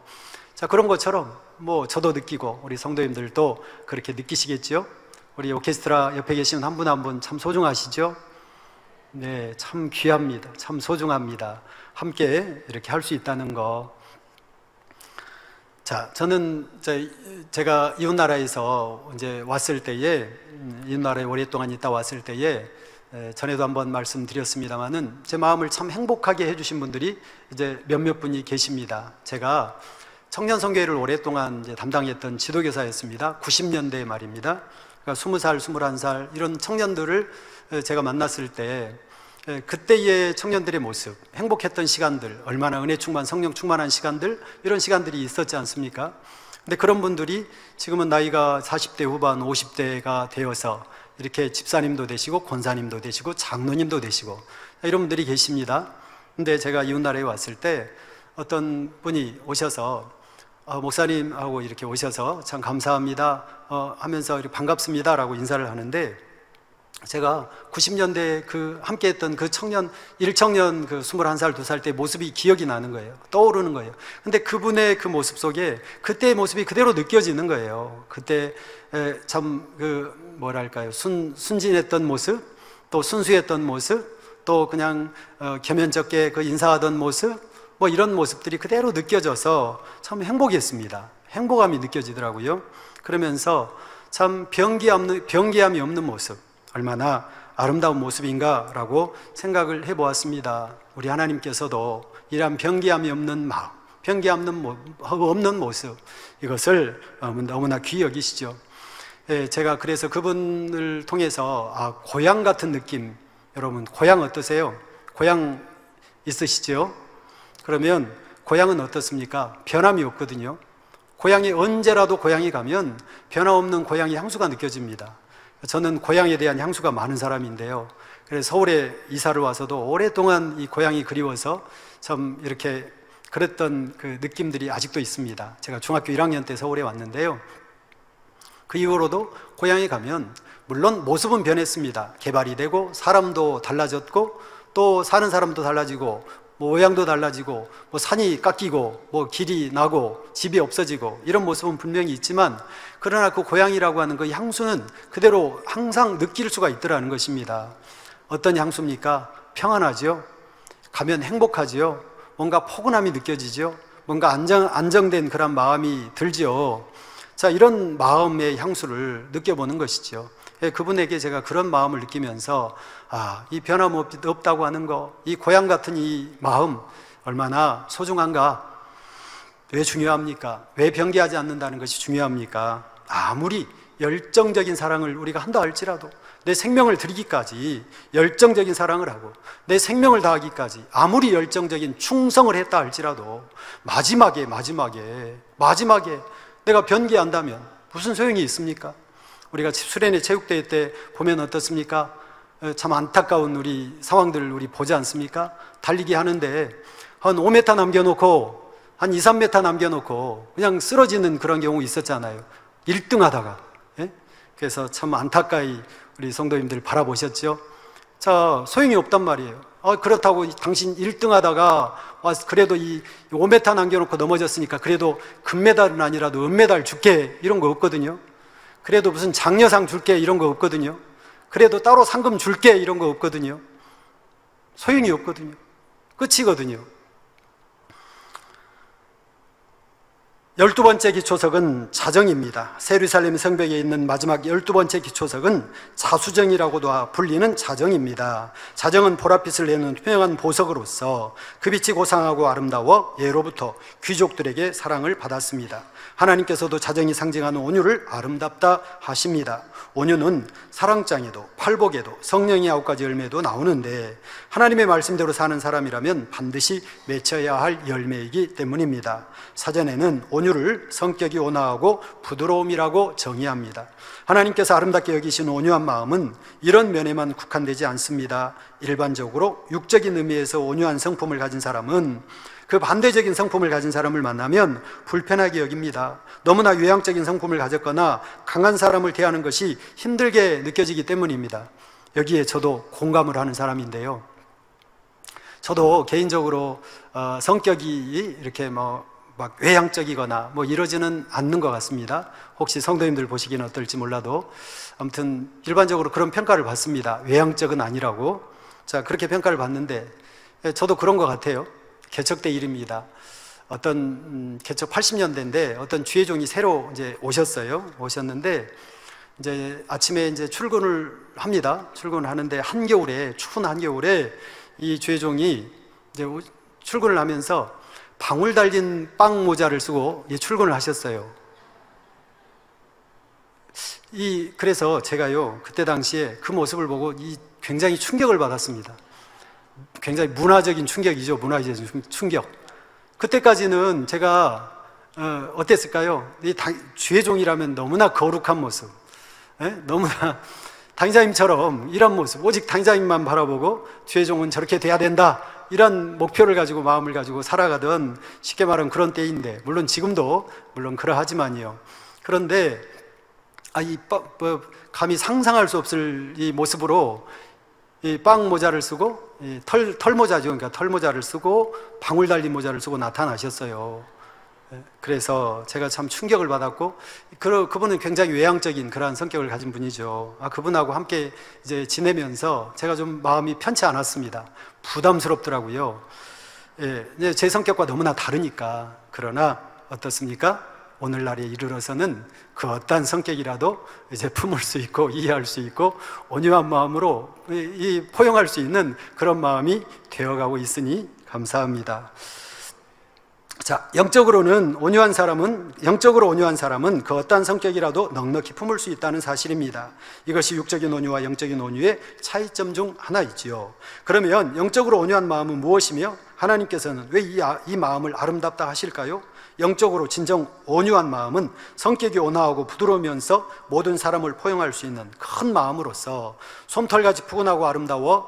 자, 그런 것처럼 뭐 저도 느끼고 우리 성도님들도 그렇게 느끼시겠죠? 우리 오케스트라 옆에 계시는 한 분 한 분 참 소중하시죠? 네, 참 귀합니다. 참 소중합니다. 함께 이렇게 할 수 있다는 거. 자, 저는 제가 이웃나라에서 이제 왔을 때에, 이웃나라에 오랫동안 있다 왔을 때에, 전에도 한번 말씀드렸습니다만은 제 마음을 참 행복하게 해주신 분들이 이제 몇몇 분이 계십니다. 제가 청년 선교회를 오랫동안 이제 담당했던 지도교사였습니다. 90년대 말입니다. 그러니까 20살, 21살 이런 청년들을 제가 만났을 때 그때의 청년들의 모습, 행복했던 시간들, 얼마나 은혜 충만, 성령 충만한 시간들, 이런 시간들이 있었지 않습니까? 근데 그런 분들이 지금은 나이가 40대 후반, 50대가 되어서 이렇게 집사님도 되시고 권사님도 되시고 장로님도 되시고 이런 분들이 계십니다. 근데 제가 이웃나라에 왔을 때 어떤 분이 오셔서 목사님하고 이렇게 오셔서 참 감사합니다 하면서 이렇게 반갑습니다 라고 인사를 하는데, 제가 90년대 함께 했던 그 청년, 1청년 21살, 2살 때 모습이 기억이 나는 거예요. 떠오르는 거예요. 근데 그분의 그 모습 속에 그때의 모습이 그대로 느껴지는 거예요. 그때 참 뭐랄까요, 순진했던 모습, 또 순수했던 모습, 또 그냥 겸연쩍게 인사하던 모습, 뭐 이런 모습들이 그대로 느껴져서 참 행복했습니다. 행복함이 느껴지더라고요. 그러면서 참 병기함이 없는 모습, 얼마나 아름다운 모습인가라고 생각을 해보았습니다. 우리 하나님께서도 이러한 병기함이 없는 마음, 병기함 없는 모습, 이것을 너무나 귀히 여기시죠. 제가 그래서 그분을 통해서 고향 같은 느낌, 여러분 고향 어떠세요? 고향 있으시죠? 그러면 고향은 어떻습니까? 변함이 없거든요. 고향에 언제라도 고향에 가면 변함없는 고향의 향수가 느껴집니다. 저는 고향에 대한 향수가 많은 사람인데요. 그래서 서울에 이사를 와서도 오랫동안 이 고향이 그리워서 참 이렇게 그랬던 그 느낌들이 아직도 있습니다. 제가 중학교 1학년 때 서울에 왔는데요. 그 이후로도 고향에 가면 물론 모습은 변했습니다. 개발이 되고 사람도 달라졌고 또 사는 사람도 달라지고 모양도 달라지고 산이 깎이고 길이 나고 집이 없어지고 이런 모습은 분명히 있지만, 그러나 그 고향이라고 하는 그 향수는 그대로 항상 느낄 수가 있더라는 것입니다. 어떤 향수입니까? 평안하죠. 가면 행복하죠. 뭔가 포근함이 느껴지죠. 뭔가 안정된 그런 마음이 들죠. 자, 이런 마음의 향수를 느껴보는 것이죠. 그분에게 제가 그런 마음을 느끼면서 이 변함없다고 하는 거, 이 고향 같은 이 마음 얼마나 소중한가. 왜 중요합니까? 왜 변개하지 않는다는 것이 중요합니까? 아무리 열정적인 사랑을 우리가 한다 할지라도, 내 생명을 드리기까지 열정적인 사랑을 하고 내 생명을 다하기까지 아무리 열정적인 충성을 했다 할지라도 마지막에 내가 변개한다면 무슨 소용이 있습니까? 우리가 수련회 체육대회 때 보면 어떻습니까? 참 안타까운 우리 상황들을 우리 보지 않습니까? 달리기 하는데 한 5m 남겨놓고 한 2, 3m 남겨놓고 그냥 쓰러지는 그런 경우 있었잖아요. 1등 하다가. 그래서 참 안타까이 우리 성도님들 바라보셨죠? 자, 소용이 없단 말이에요. 그렇다고 당신 1등 하다가 그래도 이 5m 남겨놓고 넘어졌으니까 그래도 금메달은 아니라도 은메달 줄게, 이런 거 없거든요. 그래도 무슨 장려상 줄게, 이런 거 없거든요. 그래도 따로 상금 줄게, 이런 거 없거든요. 소용이 없거든요. 끝이거든요. 12번째 기초석은 자정입니다. 세루살렘 성벽에 있는 마지막 12번째 기초석은 자수정이라고도 불리는 자정입니다. 자정은 보랏빛을 내는 투명한 보석으로서 그 빛이 고상하고 아름다워 예로부터 귀족들에게 사랑을 받았습니다. 하나님께서도 자정이 상징하는 온유를 아름답다 하십니다. 온유는 사랑장에도 팔복에도 성령의 9가지 열매도 나오는데, 하나님의 말씀대로 사는 사람이라면 반드시 맺혀야 할 열매이기 때문입니다. 사전에는 온유를 성격이 온화하고 부드러움이라고 정의합니다. 하나님께서 아름답게 여기신 온유한 마음은 이런 면에만 국한되지 않습니다. 일반적으로 육적인 의미에서 온유한 성품을 가진 사람은 그 반대적인 성품을 가진 사람을 만나면 불편하게 여깁니다. 너무나 외향적인 성품을 가졌거나 강한 사람을 대하는 것이 힘들게 느껴지기 때문입니다. 여기에 저도 공감을 하는 사람인데요. 저도 개인적으로 성격이 이렇게 막 외향적이거나 이러지는 않는 것 같습니다. 혹시 성도님들 보시기는 어떨지 몰라도 아무튼 일반적으로 그런 평가를 받습니다. 외향적은 아니라고. 자, 그렇게 평가를 받는데 저도 그런 것 같아요. 개척 때 일입니다. 어떤 개척 80년대인데 어떤 주회종이 새로 이제 오셨는데 이제 아침에 이제 출근을 합니다. 출근을 하는데 추운 한겨울에 이 주회종이 이제 출근을 하면서 방울 달린 빵 모자를 쓰고 출근을 하셨어요. 그래서 제가요, 그때 당시에 그 모습을 보고 굉장히 충격을 받았습니다. 굉장히 문화적인 충격이죠. 문화적인 충격. 그때까지는 제가 어땠을까요? 주의 종이라면 너무나 거룩한 모습, 너무나 당장님처럼 이런 모습, 오직 당장님만 바라보고 주의 종은 저렇게 돼야 된다, 이런 목표를 가지고 마음을 가지고 살아가던, 쉽게 말하면 그런 때인데, 물론 지금도 물론 그러하지만요. 그런데 감히 상상할 수 없을 이 모습으로 이 빵 모자를 쓰고, 털 모자죠. 그러니까 털 모자를 쓰고 방울 달린 모자를 쓰고 나타나셨어요. 그래서 제가 참 충격을 받았고, 그분은 굉장히 외향적인 그러한 성격을 가진 분이죠. 그분하고 함께 이제 지내면서 제가 좀 마음이 편치 않았습니다. 부담스럽더라고요. 제 성격과 너무나 다르니까. 그러나 어떻습니까? 오늘날에 이르러서는 그 어떠한 성격이라도 이제 품을 수 있고 이해할 수 있고 온유한 마음으로 포용할 수 있는 그런 마음이 되어가고 있으니 감사합니다. 자, 영적으로 온유한 사람은 그 어떠한 성격이라도 넉넉히 품을 수 있다는 사실입니다. 이것이 육적인 온유와 영적인 온유의 차이점 중 하나이지요. 그러면 영적으로 온유한 마음은 무엇이며 하나님께서는 왜 이 마음을 아름답다 하실까요? 영적으로 진정 온유한 마음은 성격이 온화하고 부드러우면서 모든 사람을 포용할 수 있는 큰 마음으로서 솜털같이 푸근하고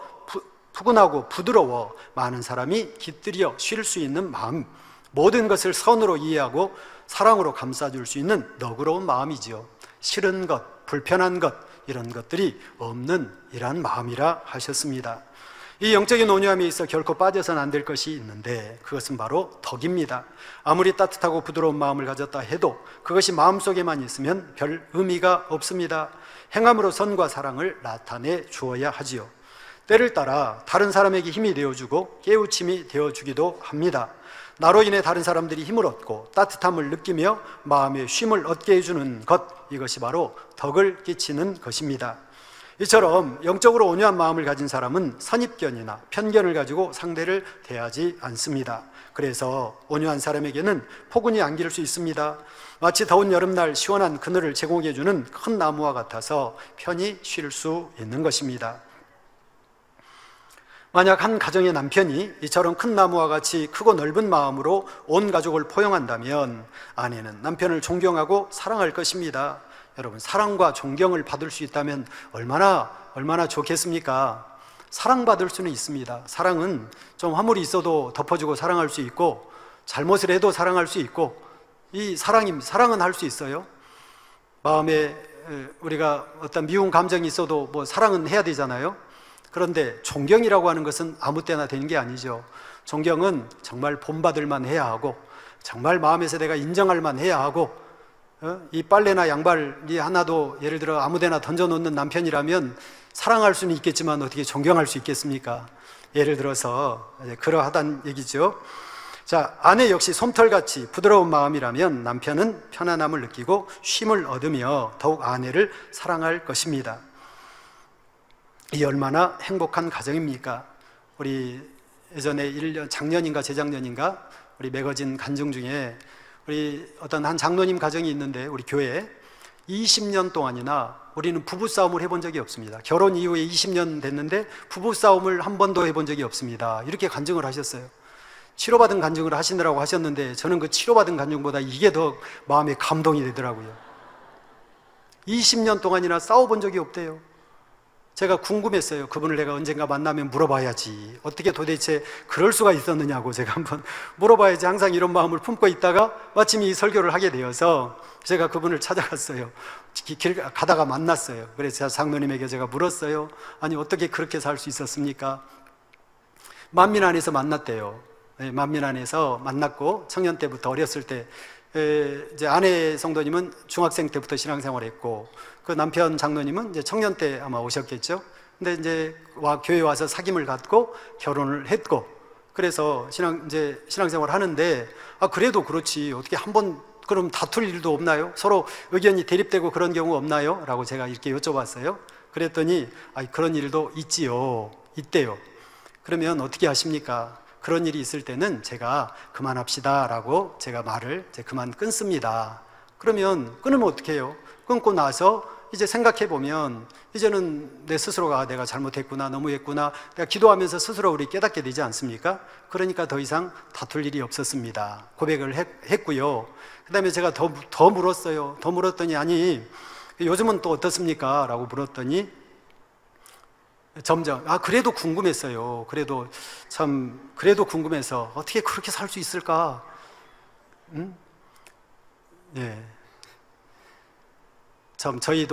부드러워 많은 사람이 깃들여 쉴 수 있는 마음, 모든 것을 선으로 이해하고 사랑으로 감싸줄 수 있는 너그러운 마음이지요. 싫은 것, 불편한 것, 이런 것들이 없는 이러한 마음이라 하셨습니다. 이 영적인 온유함에 있어 결코 빠져서는 안 될 것이 있는데, 그것은 바로 덕입니다. 아무리 따뜻하고 부드러운 마음을 가졌다 해도 그것이 마음속에만 있으면 별 의미가 없습니다. 행함으로 선과 사랑을 나타내 주어야 하지요. 때를 따라 다른 사람에게 힘이 되어주고 깨우침이 되어주기도 합니다. 나로 인해 다른 사람들이 힘을 얻고 따뜻함을 느끼며 마음의 쉼을 얻게 해주는 것, 이것이 바로 덕을 끼치는 것입니다. 이처럼 영적으로 온유한 마음을 가진 사람은 선입견이나 편견을 가지고 상대를 대하지 않습니다. 그래서 온유한 사람에게는 폭운이 안길 수 있습니다. 마치 더운 여름날 시원한 그늘을 제공해주는 큰 나무와 같아서 편히 쉴 수 있는 것입니다. 만약 한 가정의 남편이 이처럼 큰 나무와 같이 크고 넓은 마음으로 온 가족을 포용한다면 아내는 남편을 존경하고 사랑할 것입니다. 여러분, 사랑과 존경을 받을 수 있다면 얼마나 좋겠습니까? 사랑받을 수는 있습니다. 사랑은 좀 화물이 있어도 덮어주고 사랑할 수 있고, 잘못을 해도 사랑할 수 있고, 사랑은 할 수 있어요. 마음에 우리가 어떤 미운 감정이 있어도 사랑은 해야 되잖아요. 그런데 존경이라고 하는 것은 아무 때나 되는 게 아니죠. 존경은 정말 본받을 만 해야 하고, 정말 마음에서 내가 인정할 만 해야 하고, 이 빨래나 양발이 하나도 예를 들어 아무데나 던져놓는 남편이라면 사랑할 수는 있겠지만 어떻게 존경할 수 있겠습니까? 예를 들어서 그러하단 얘기죠. 자, 아내 역시 솜털같이 부드러운 마음이라면 남편은 편안함을 느끼고 쉼을 얻으며 더욱 아내를 사랑할 것입니다. 이 얼마나 행복한 가정입니까? 우리 예전에 작년인가 재작년인가 우리 매거진 간증 중에 우리 어떤 한 장로님 가정이 있는데, 우리 교회에 20년 동안이나 우리는 부부싸움을 해본 적이 없습니다. 결혼 이후에 20년 됐는데 부부싸움을 한 번도 해본 적이 없습니다. 이렇게 간증을 하셨어요. 치료받은 간증을 하시느라고 하셨는데, 저는 그 치료받은 간증보다 이게 더 마음에 감동이 되더라고요. 20년 동안이나 싸워본 적이 없대요. 제가 궁금했어요. 그분을 내가 언젠가 만나면 물어봐야지, 어떻게 도대체 그럴 수가 있었느냐고 제가 한번 물어봐야지 항상 이런 마음을 품고 있다가 마침 이 설교를 하게 되어서 제가 그분을 찾아갔어요. 길 가다가 만났어요. 그래서 장로님에게 제가 물었어요. 아니, 어떻게 그렇게 살 수 있었습니까? 만민안에서 만났대요. 만민안에서 만났고, 청년 때부터 어렸을 때 이제 아내 성도님은 중학생 때부터 신앙생활을 했고, 그 남편 장로님은 이제 청년 때 아마 오셨겠죠. 근데 이제 교회에 와서 사귐을 갖고 결혼을 했고, 그래서 신앙생활을 하는데, 그래도 그렇지 어떻게 한번 그럼 다툴 일도 없나요? 서로 의견이 대립되고 그런 경우 없나요? 라고 제가 이렇게 여쭤봤어요. 그랬더니 그런 일도 있대요. 그러면 어떻게 하십니까? 그런 일이 있을 때는 제가 그만합시다 라고 제가 말을 그만 끊습니다. 그러면 끊으면 어떻게 해요? 끊고 나서 이제 생각해 보면 이제는 내 스스로가 내가 잘못했구나, 너무했구나, 내가 기도하면서 스스로 우리 깨닫게 되지 않습니까? 그러니까 더 이상 다툴 일이 없었습니다. 고백을 했고요. 그 다음에 제가 더 물었어요. 더 물었더니 아니 요즘은 또 어떻습니까? 라고 물었더니 점점 그래도 궁금했어요. 그래도 궁금해서 어떻게 그렇게 살 수 있을까? 예. 참 저희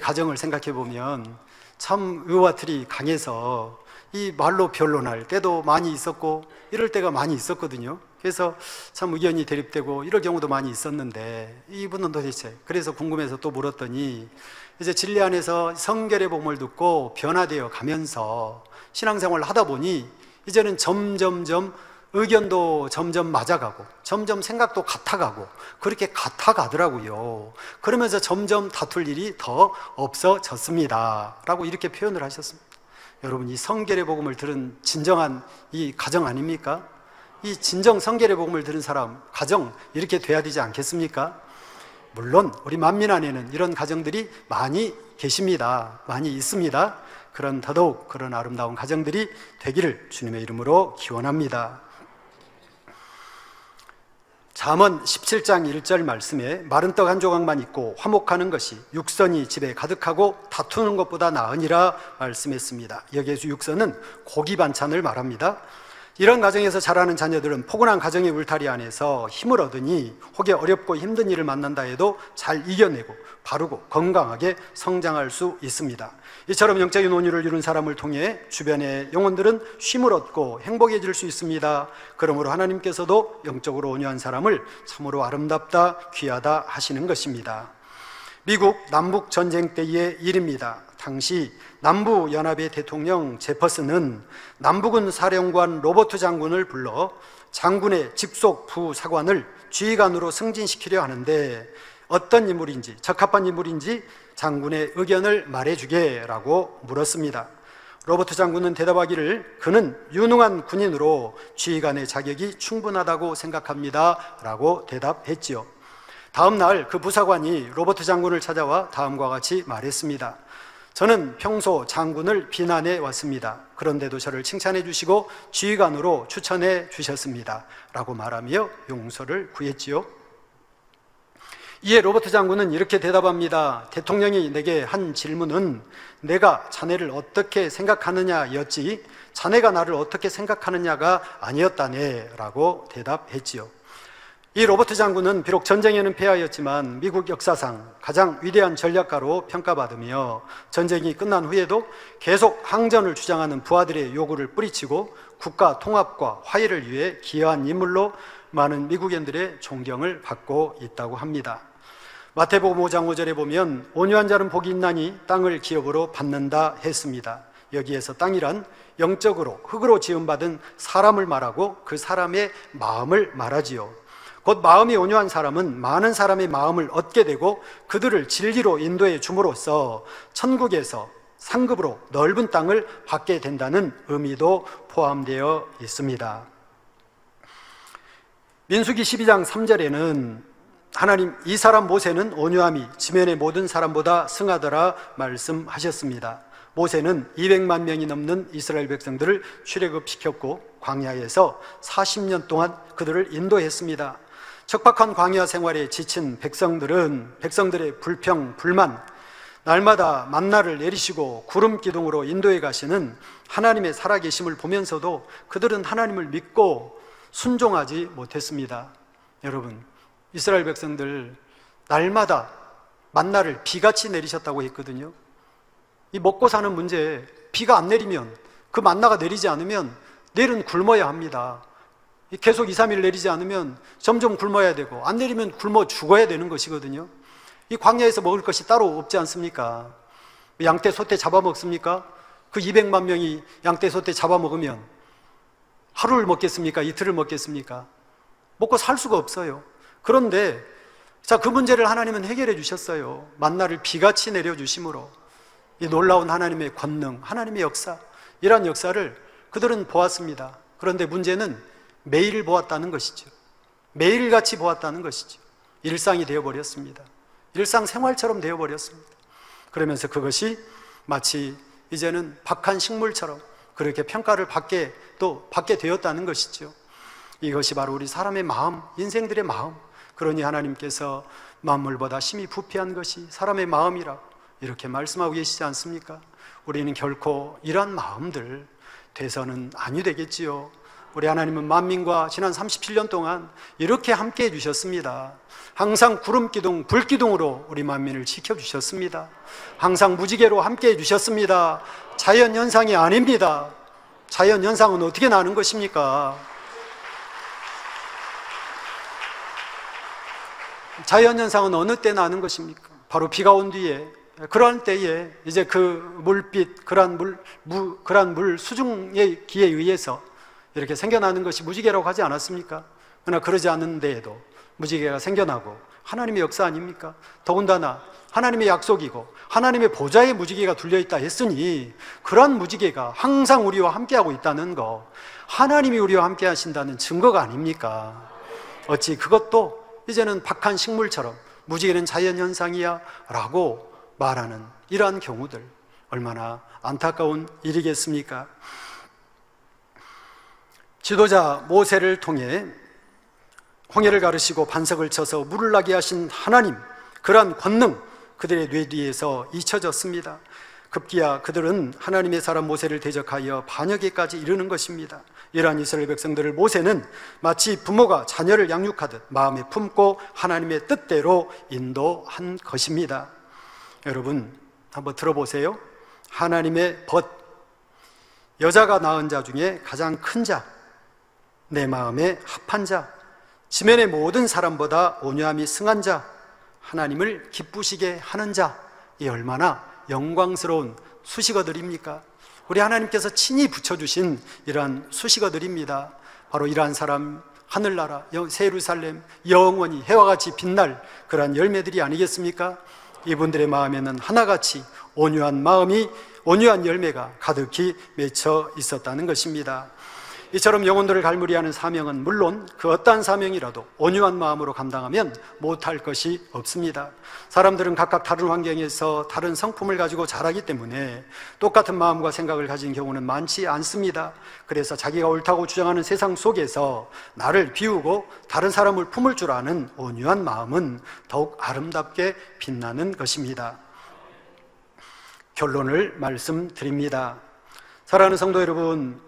가정을 생각해 보면 참 의와 틀이 강해서 이 말로 변론할 때도 많이 있었고 이럴 때가 많이 있었거든요. 그래서 참 의견이 대립되고 이럴 경우도 많이 있었는데 이분은 도대체 그래서 궁금해서 또 물었더니 이제 진리 안에서 성결의 복음을 듣고 변화되어 가면서 신앙생활을 하다 보니 이제는 점점점 의견도 점점 맞아가고 점점 생각도 같아가고 그렇게 같아가더라고요. 그러면서 점점 다툴 일이 더 없어졌습니다 라고 이렇게 표현을 하셨습니다. 여러분, 이 성결의 복음을 들은 진정한 이 가정 아닙니까? 이 진정 성결의 복음을 들은 사람, 가정 이렇게 돼야 되지 않겠습니까? 물론 우리 만민 안에는 이런 가정들이 많이 계십니다. 많이 있습니다. 더더욱 그런 아름다운 가정들이 되기를 주님의 이름으로 기원합니다. 잠언 17장 1절 말씀에 마른 떡 한 조각만 있고 화목하는 것이 육선이 집에 가득하고 다투는 것보다 나으니라 말씀했습니다. 여기에서 육선은 고기 반찬을 말합니다. 이런 가정에서 자라는 자녀들은 포근한 가정의 울타리 안에서 힘을 얻으니 혹여 어렵고 힘든 일을 만난다 해도 잘 이겨내고 바르고 건강하게 성장할 수 있습니다. 이처럼 영적인 온유를 이룬 사람을 통해 주변의 영혼들은 쉼을 얻고 행복해질 수 있습니다. 그러므로 하나님께서도 영적으로 온유한 사람을 참으로 아름답다, 귀하다 하시는 것입니다. 미국 남북 전쟁 때의 일입니다. 당시 남부연합의 대통령 제퍼슨은 남부군 사령관 로버트 장군을 불러 장군의 직속 부사관을 지휘관으로 승진시키려 하는데 어떤 인물인지, 적합한 인물인지 장군의 의견을 말해주게라고 물었습니다. 로버트 장군은 대답하기를 그는 유능한 군인으로 지휘관의 자격이 충분하다고 생각합니다 라고 대답했지요. 다음 날 그 부사관이 로버트 장군을 찾아와 다음과 같이 말했습니다. 저는 평소 장군을 비난해 왔습니다. 그런데도 저를 칭찬해 주시고 지휘관으로 추천해 주셨습니다 라고 말하며 용서를 구했지요. 이에 로버트 장군은 이렇게 대답합니다. 대통령이 내게 한 질문은 내가 자네를 어떻게 생각하느냐였지 자네가 나를 어떻게 생각하느냐가 아니었다네 라고 대답했지요. 이 로버트 장군은 비록 전쟁에는 패하였지만 미국 역사상 가장 위대한 전략가로 평가받으며 전쟁이 끝난 후에도 계속 항전을 주장하는 부하들의 요구를 뿌리치고 국가 통합과 화해를 위해 기여한 인물로 많은 미국인들의 존경을 받고 있다고 합니다. 마태복음 5장 5절에 보면 온유한 자는 복이 있나니 땅을 기업으로 받는다 했습니다. 여기에서 땅이란 영적으로 흙으로 지음받은 사람을 말하고 그 사람의 마음을 말하지요. 곧 마음이 온유한 사람은 많은 사람의 마음을 얻게 되고 그들을 진리로 인도해 줌으로써 천국에서 상급으로 넓은 땅을 받게 된다는 의미도 포함되어 있습니다. 민수기 12장 3절에는 하나님 이 사람 모세는 온유함이 지면의 모든 사람보다 승하더라 말씀하셨습니다. 모세는 200만 명이 넘는 이스라엘 백성들을 출애굽시켰고 광야에서 40년 동안 그들을 인도했습니다. 척박한 광야 생활에 지친 백성들의 불평, 불만, 날마다 만나를 내리시고 구름 기둥으로 인도해 가시는 하나님의 살아계심을 보면서도 그들은 하나님을 믿고 순종하지 못했습니다. 여러분, 이스라엘 백성들 날마다 만나를 비같이 내리셨다고 했거든요. 이 먹고 사는 문제, 비가 안 내리면, 그 만나가 내리지 않으면 내일은 굶어야 합니다. 계속 2, 3일 내리지 않으면 점점 굶어야 되고 안 내리면 굶어 죽어야 되는 것이거든요. 이 광야에서 먹을 것이 따로 없지 않습니까? 양떼 소떼 잡아먹습니까? 그 200만 명이 양떼 소떼 잡아먹으면 하루를 먹겠습니까? 이틀을 먹겠습니까? 먹고 살 수가 없어요. 그런데 그 문제를 하나님은 해결해 주셨어요. 만나를 비같이 내려주심으로. 이 놀라운 하나님의 권능, 하나님의 역사, 이러한 역사를 그들은 보았습니다. 그런데 문제는 매일 보았다는 것이죠. 매일같이 보았다는 것이죠. 일상이 되어버렸습니다. 일상생활처럼 되어버렸습니다. 그러면서 그것이 마치 이제는 박한 식물처럼 그렇게 평가를 받게 되었다는 것이죠. 이것이 바로 우리 사람의 마음, 인생들의 마음. 그러니 하나님께서 만물보다 심히 부패한 것이 사람의 마음이라고 이렇게 말씀하고 계시지 않습니까? 우리는 결코 이러한 마음들 돼서는 아니 되겠지요. 우리 하나님은 만민과 지난 37년 동안 이렇게 함께 해주셨습니다. 항상 구름기둥, 불기둥으로 우리 만민을 지켜주셨습니다. 항상 무지개로 함께 해주셨습니다. 자연현상이 아닙니다. 자연현상은 어떻게 나는 것입니까? 자연현상은 어느 때 나는 것입니까? 바로 비가 온 뒤에, 그러한 때에 이제 그 물빛, 그러한 물 수중의 기에 의해서 이렇게 생겨나는 것이 무지개라고 하지 않았습니까? 그러나 그러지 않는 데에도 무지개가 생겨나고 하나님의 역사 아닙니까? 더군다나 하나님의 약속이고 하나님의 보좌에 무지개가 둘려있다 했으니 그러한 무지개가 항상 우리와 함께하고 있다는 거, 하나님이 우리와 함께 하신다는 증거가 아닙니까? 어찌 그것도 이제는 박한 식물처럼 무지개는 자연현상이야 라고 말하는 이러한 경우들, 얼마나 안타까운 일이겠습니까? 지도자 모세를 통해 홍해를 가르시고 반석을 쳐서 물을 나게 하신 하나님, 그러한 권능 그들의 뇌 뒤에서 잊혀졌습니다. 급기야 그들은 하나님의 사람 모세를 대적하여 반역에까지 이르는 것입니다. 이러한 이스라엘 백성들을 모세는 마치 부모가 자녀를 양육하듯 마음에 품고 하나님의 뜻대로 인도한 것입니다. 여러분 한번 들어보세요. 하나님의 벗, 여자가 낳은 자 중에 가장 큰 자, 내 마음에 합한 자, 지면의 모든 사람보다 온유함이 승한 자, 하나님을 기쁘시게 하는 자, 이 얼마나 영광스러운 수식어들입니까? 우리 하나님께서 친히 붙여주신 이러한 수식어들입니다. 바로 이러한 사람, 하늘나라, 새 예루살렘, 영원히 해와 같이 빛날 그러한 열매들이 아니겠습니까? 이분들의 마음에는 하나같이 온유한 마음이, 온유한 열매가 가득히 맺혀 있었다는 것입니다. 이처럼 영혼들을 갈무리하는 사명은 물론 그 어떠한 사명이라도 온유한 마음으로 감당하면 못할 것이 없습니다. 사람들은 각각 다른 환경에서 다른 성품을 가지고 자라기 때문에 똑같은 마음과 생각을 가진 경우는 많지 않습니다. 그래서 자기가 옳다고 주장하는 세상 속에서 나를 비우고 다른 사람을 품을 줄 아는 온유한 마음은 더욱 아름답게 빛나는 것입니다. 결론을 말씀드립니다. 사랑하는 성도 여러분,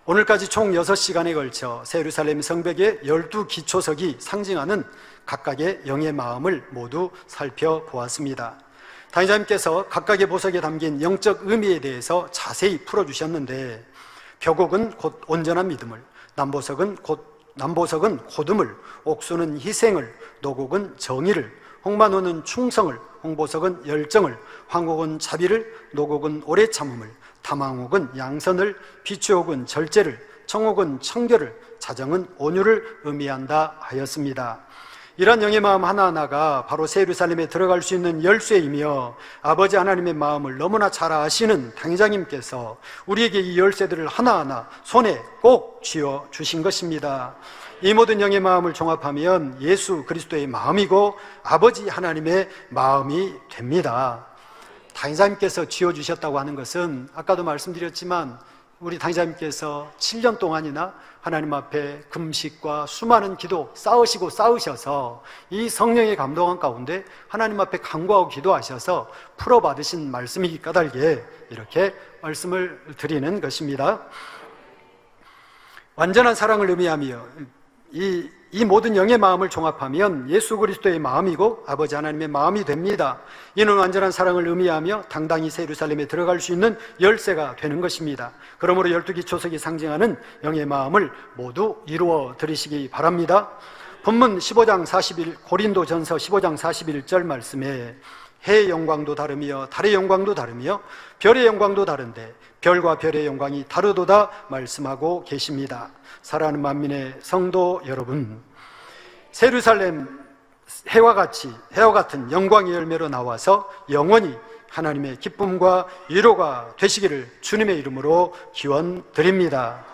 오늘까지 총 6시간에 걸쳐 새 예루살렘 성벽의 12기초석이 상징하는 각각의 영의 마음을 모두 살펴보았습니다. 당의자님께서 각각의 보석에 담긴 영적 의미에 대해서 자세히 풀어주셨는데, 벽옥은 곧 온전한 믿음을, 남보석은 고듬을, 옥수는 희생을, 노곡은 정의를, 홍만호는 충성을, 홍보석은 열정을, 황옥은 자비를, 노곡은 오래 참음을, 탐황옥은 양선을, 비추옥은 절제를, 청옥은 청결을, 자정은 온유를 의미한다 하였습니다. 이러한 영의 마음 하나하나가 바로 새 예루살렘에 들어갈 수 있는 열쇠이며, 아버지 하나님의 마음을 너무나 잘 아시는 당회장님께서 우리에게 이 열쇠들을 하나하나 손에 꼭 쥐어 주신 것입니다. 이 모든 영의 마음을 종합하면 예수 그리스도의 마음이고 아버지 하나님의 마음이 됩니다. 당회장님께서 쥐어주셨다고 하는 것은 아까도 말씀드렸지만 우리 당회장님께서 7년 동안이나 하나님 앞에 금식과 수많은 기도 쌓으셔서 이 성령의 감동한 가운데 하나님 앞에 간구하고 기도하셔서 풀어받으신 말씀이기 까닭에 이렇게 말씀을 드리는 것입니다. 완전한 사랑을 의미하며 이 모든 영의 마음을 종합하면 예수 그리스도의 마음이고 아버지 하나님의 마음이 됩니다. 이는 완전한 사랑을 의미하며 당당히 새 예루살렘에 들어갈 수 있는 열쇠가 되는 것입니다. 그러므로 12기초석이 상징하는 영의 마음을 모두 이루어 드리시기 바랍니다. 본문 15장 41, 고린도전서 15장 41절 말씀에 해의 영광도 다르며 달의 영광도 다르며 별의 영광도 다른데 별과 별의 영광이 다르도다 말씀하고 계십니다. 사랑하는 만민의 성도 여러분, 새 예루살렘 해와 같은 영광의 열매로 나와서 영원히 하나님의 기쁨과 위로가 되시기를 주님의 이름으로 기원드립니다.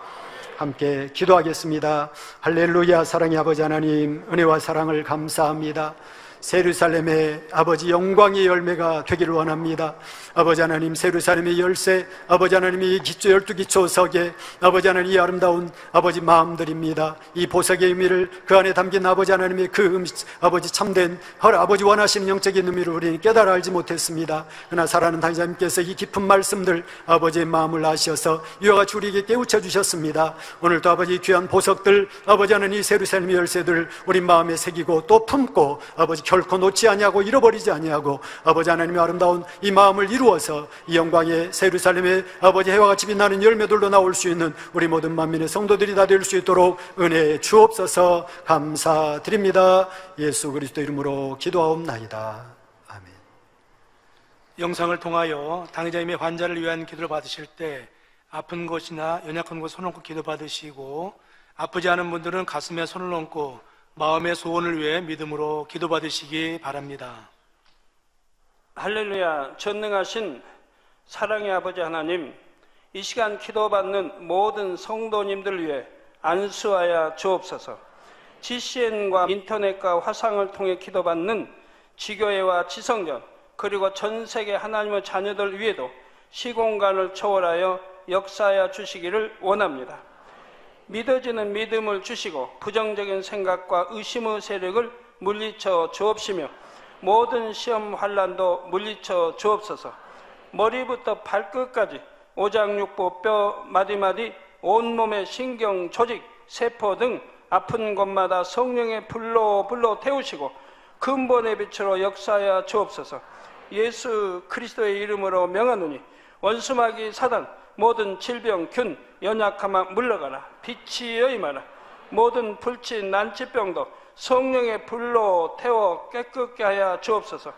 함께 기도하겠습니다. 할렐루야. 사랑의 아버지 하나님, 은혜와 사랑을 감사합니다. 세루살렘의 아버지 영광의 열매가 되기를 원합니다. 아버지 하나님, 세루살렘의 열쇠, 아버지 하나님이 기초 12기초 석에 아버지 하나님 이 아름다운 아버지 마음들입니다. 이 보석의 의미를 그 안에 담긴 아버지 하나님의 그 아버지 참된 아버지 원하시는 영적인 의미를 우리는 깨달아 알지 못했습니다. 그러나 사랑하는 당사님께서 이 깊은 말씀들 아버지의 마음을 아셔서 이와 같이 우리에게 깨우쳐 주셨습니다. 오늘도 아버지 귀한 보석들 아버지 하나님 이 세루살렘의 열쇠들 우리 마음에 새기고 또 품고 아버지 결코 놓지 아니하고 잃어버리지 아니하고 아버지 하나님의 아름다운 이 마음을 이루어서 이 영광의 세루살렘의 아버지 해와 같이 빛나는 열매들로 나올 수 있는 우리 모든 만민의 성도들이 다 될 수 있도록 은혜 주옵소서. 감사드립니다. 예수 그리스도 이름으로 기도하옵나이다. 아멘. 영상을 통하여 당의자님의 환자를 위한 기도를 받으실 때 아픈 곳이나 연약한 곳 손을 얹고 기도 받으시고, 아프지 않은 분들은 가슴에 손을 얹고 마음의 소원을 위해 믿음으로 기도 받으시기 바랍니다. 할렐루야. 전능하신 사랑의 아버지 하나님, 이 시간 기도받는 모든 성도님들 위해 안수하여 주옵소서. GCN과 인터넷과 화상을 통해 기도받는 지교회와 지성전, 그리고 전 세계 하나님의 자녀들 위에도 시공간을 초월하여 역사하여 주시기를 원합니다. 믿어지는 믿음을 주시고 부정적인 생각과 의심의 세력을 물리쳐 주옵시며 모든 시험 환난도 물리쳐 주옵소서. 머리부터 발끝까지 오장육부 뼈 마디마디 온몸의 신경 조직 세포 등 아픈 곳마다 성령의 불로 태우시고 근본의 빛으로 역사하여 주옵소서. 예수 그리스도의 이름으로 명하노니 원수마귀 사단 모든 질병 균 연약함아 물러가라. 빛이 임하라. 모든 불치 난치병도 성령의 불로 태워 깨끗게 하여 주옵소서.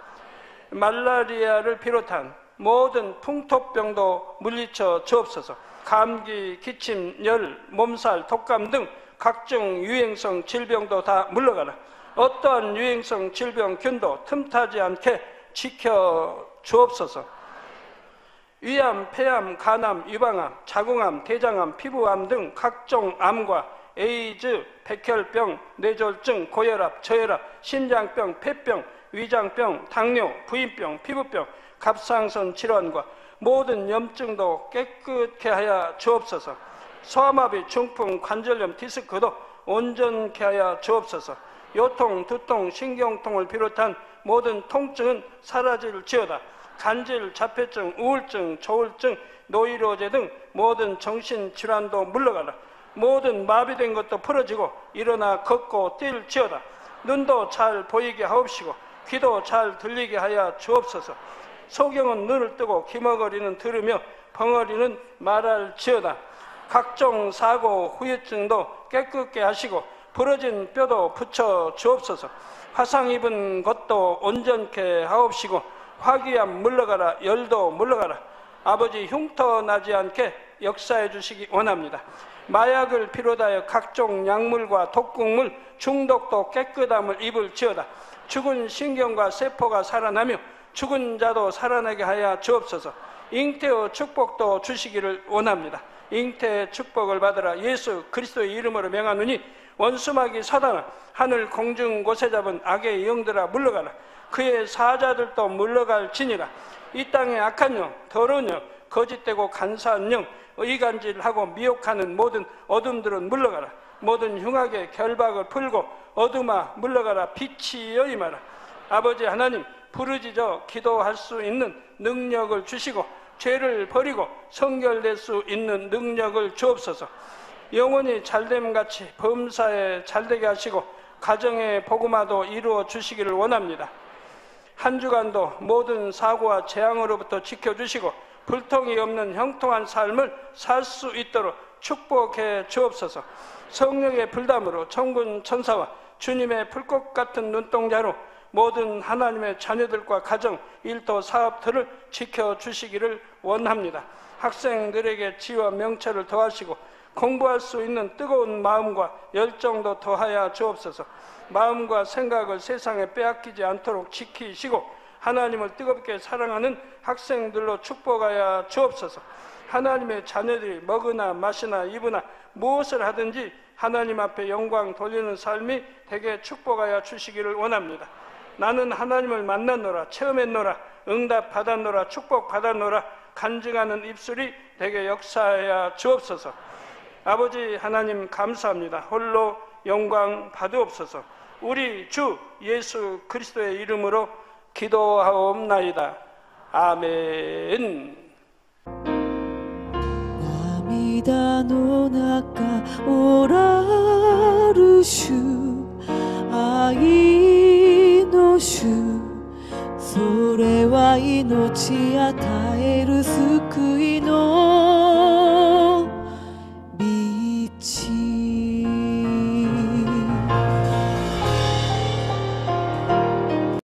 말라리아를 비롯한 모든 풍토병도 물리쳐 주옵소서. 감기, 기침, 열, 몸살, 독감 등 각종 유행성 질병도 다 물러가라. 어떠한 유행성 질병균도 틈타지 않게 지켜 주옵소서. 위암, 폐암, 간암, 유방암, 자궁암, 대장암, 피부암 등 각종 암과 에이즈, 백혈병, 뇌졸중, 고혈압, 저혈압, 심장병, 폐병, 위장병, 당뇨, 부인병, 피부병, 갑상선 질환과 모든 염증도 깨끗게 하여 주옵소서. 소아마비, 중풍, 관절염, 디스크도 온전케 하여 주옵소서. 요통, 두통, 신경통을 비롯한 모든 통증은 사라질지어다. 간질, 자폐증, 우울증, 조울증, 노이로제 등 모든 정신질환도 물러가라. 모든 마비된 것도 풀어지고 일어나 걷고 뛸지어다. 눈도 잘 보이게 하옵시고 귀도 잘 들리게 하여 주옵소서. 소경은 눈을 뜨고 기머거리는 들으며 벙어리는 말할지어다. 각종 사고, 후유증도 깨끗게 하시고 부러진 뼈도 붙여 주옵소서. 화상 입은 것도 온전케 하옵시고 화기암 물러가라. 열도 물러가라. 아버지 흉터 나지 않게 역사해 주시기 원합니다. 마약을 비롯하여 각종 약물과 독극물 중독도 깨끗함을 입을지어다. 죽은 신경과 세포가 살아나며 죽은 자도 살아나게 하여 주옵소서. 잉태의 축복도 주시기를 원합니다. 잉태의 축복을 받으라. 예수 그리스도의 이름으로 명하노니 원수마귀 사단아, 하늘 공중 곳에 잡은 악의 영들아 물러가라. 그의 사자들도 물러갈지니라. 이 땅의 악한 영, 더러운 영, 거짓되고 간사한 영, 의간질하고 미혹하는 모든 어둠들은 물러가라. 모든 흉악의 결박을 풀고 어둠아 물러가라. 빛이 임하라. 아버지 하나님, 부르짖어 기도할 수 있는 능력을 주시고 죄를 버리고 성결될 수 있는 능력을 주옵소서. 영혼이 잘됨같이 범사에 잘되게 하시고 가정의 복음화도 이루어 주시기를 원합니다. 한 주간도 모든 사고와 재앙으로부터 지켜주시고 불통이 없는 형통한 삶을 살 수 있도록 축복해 주옵소서. 성령의 불담으로 천군 천사와 주님의 불꽃 같은 눈동자로 모든 하나님의 자녀들과 가정, 일도, 사업들을 지켜주시기를 원합니다. 학생들에게 지혜와 명철을 더하시고 공부할 수 있는 뜨거운 마음과 열정도 더하여 주옵소서. 마음과 생각을 세상에 빼앗기지 않도록 지키시고 하나님을 뜨겁게 사랑하는 학생들로 축복하여 주옵소서. 하나님의 자녀들이 먹으나 마시나 입으나 무엇을 하든지 하나님 앞에 영광 돌리는 삶이 되게 축복하여 주시기를 원합니다. 나는 하나님을 만났노라, 체험했노라, 응답 받았노라, 축복 받았노라 간증하는 입술이 되게 역사하여 주옵소서. 아버지 하나님 감사합니다. 홀로 영광 받으옵소서. 우리 주 예수 그리스도의 이름으로 기도하옵나이다. 아멘. 涙の中おらる主、愛の主、それは命与える救いの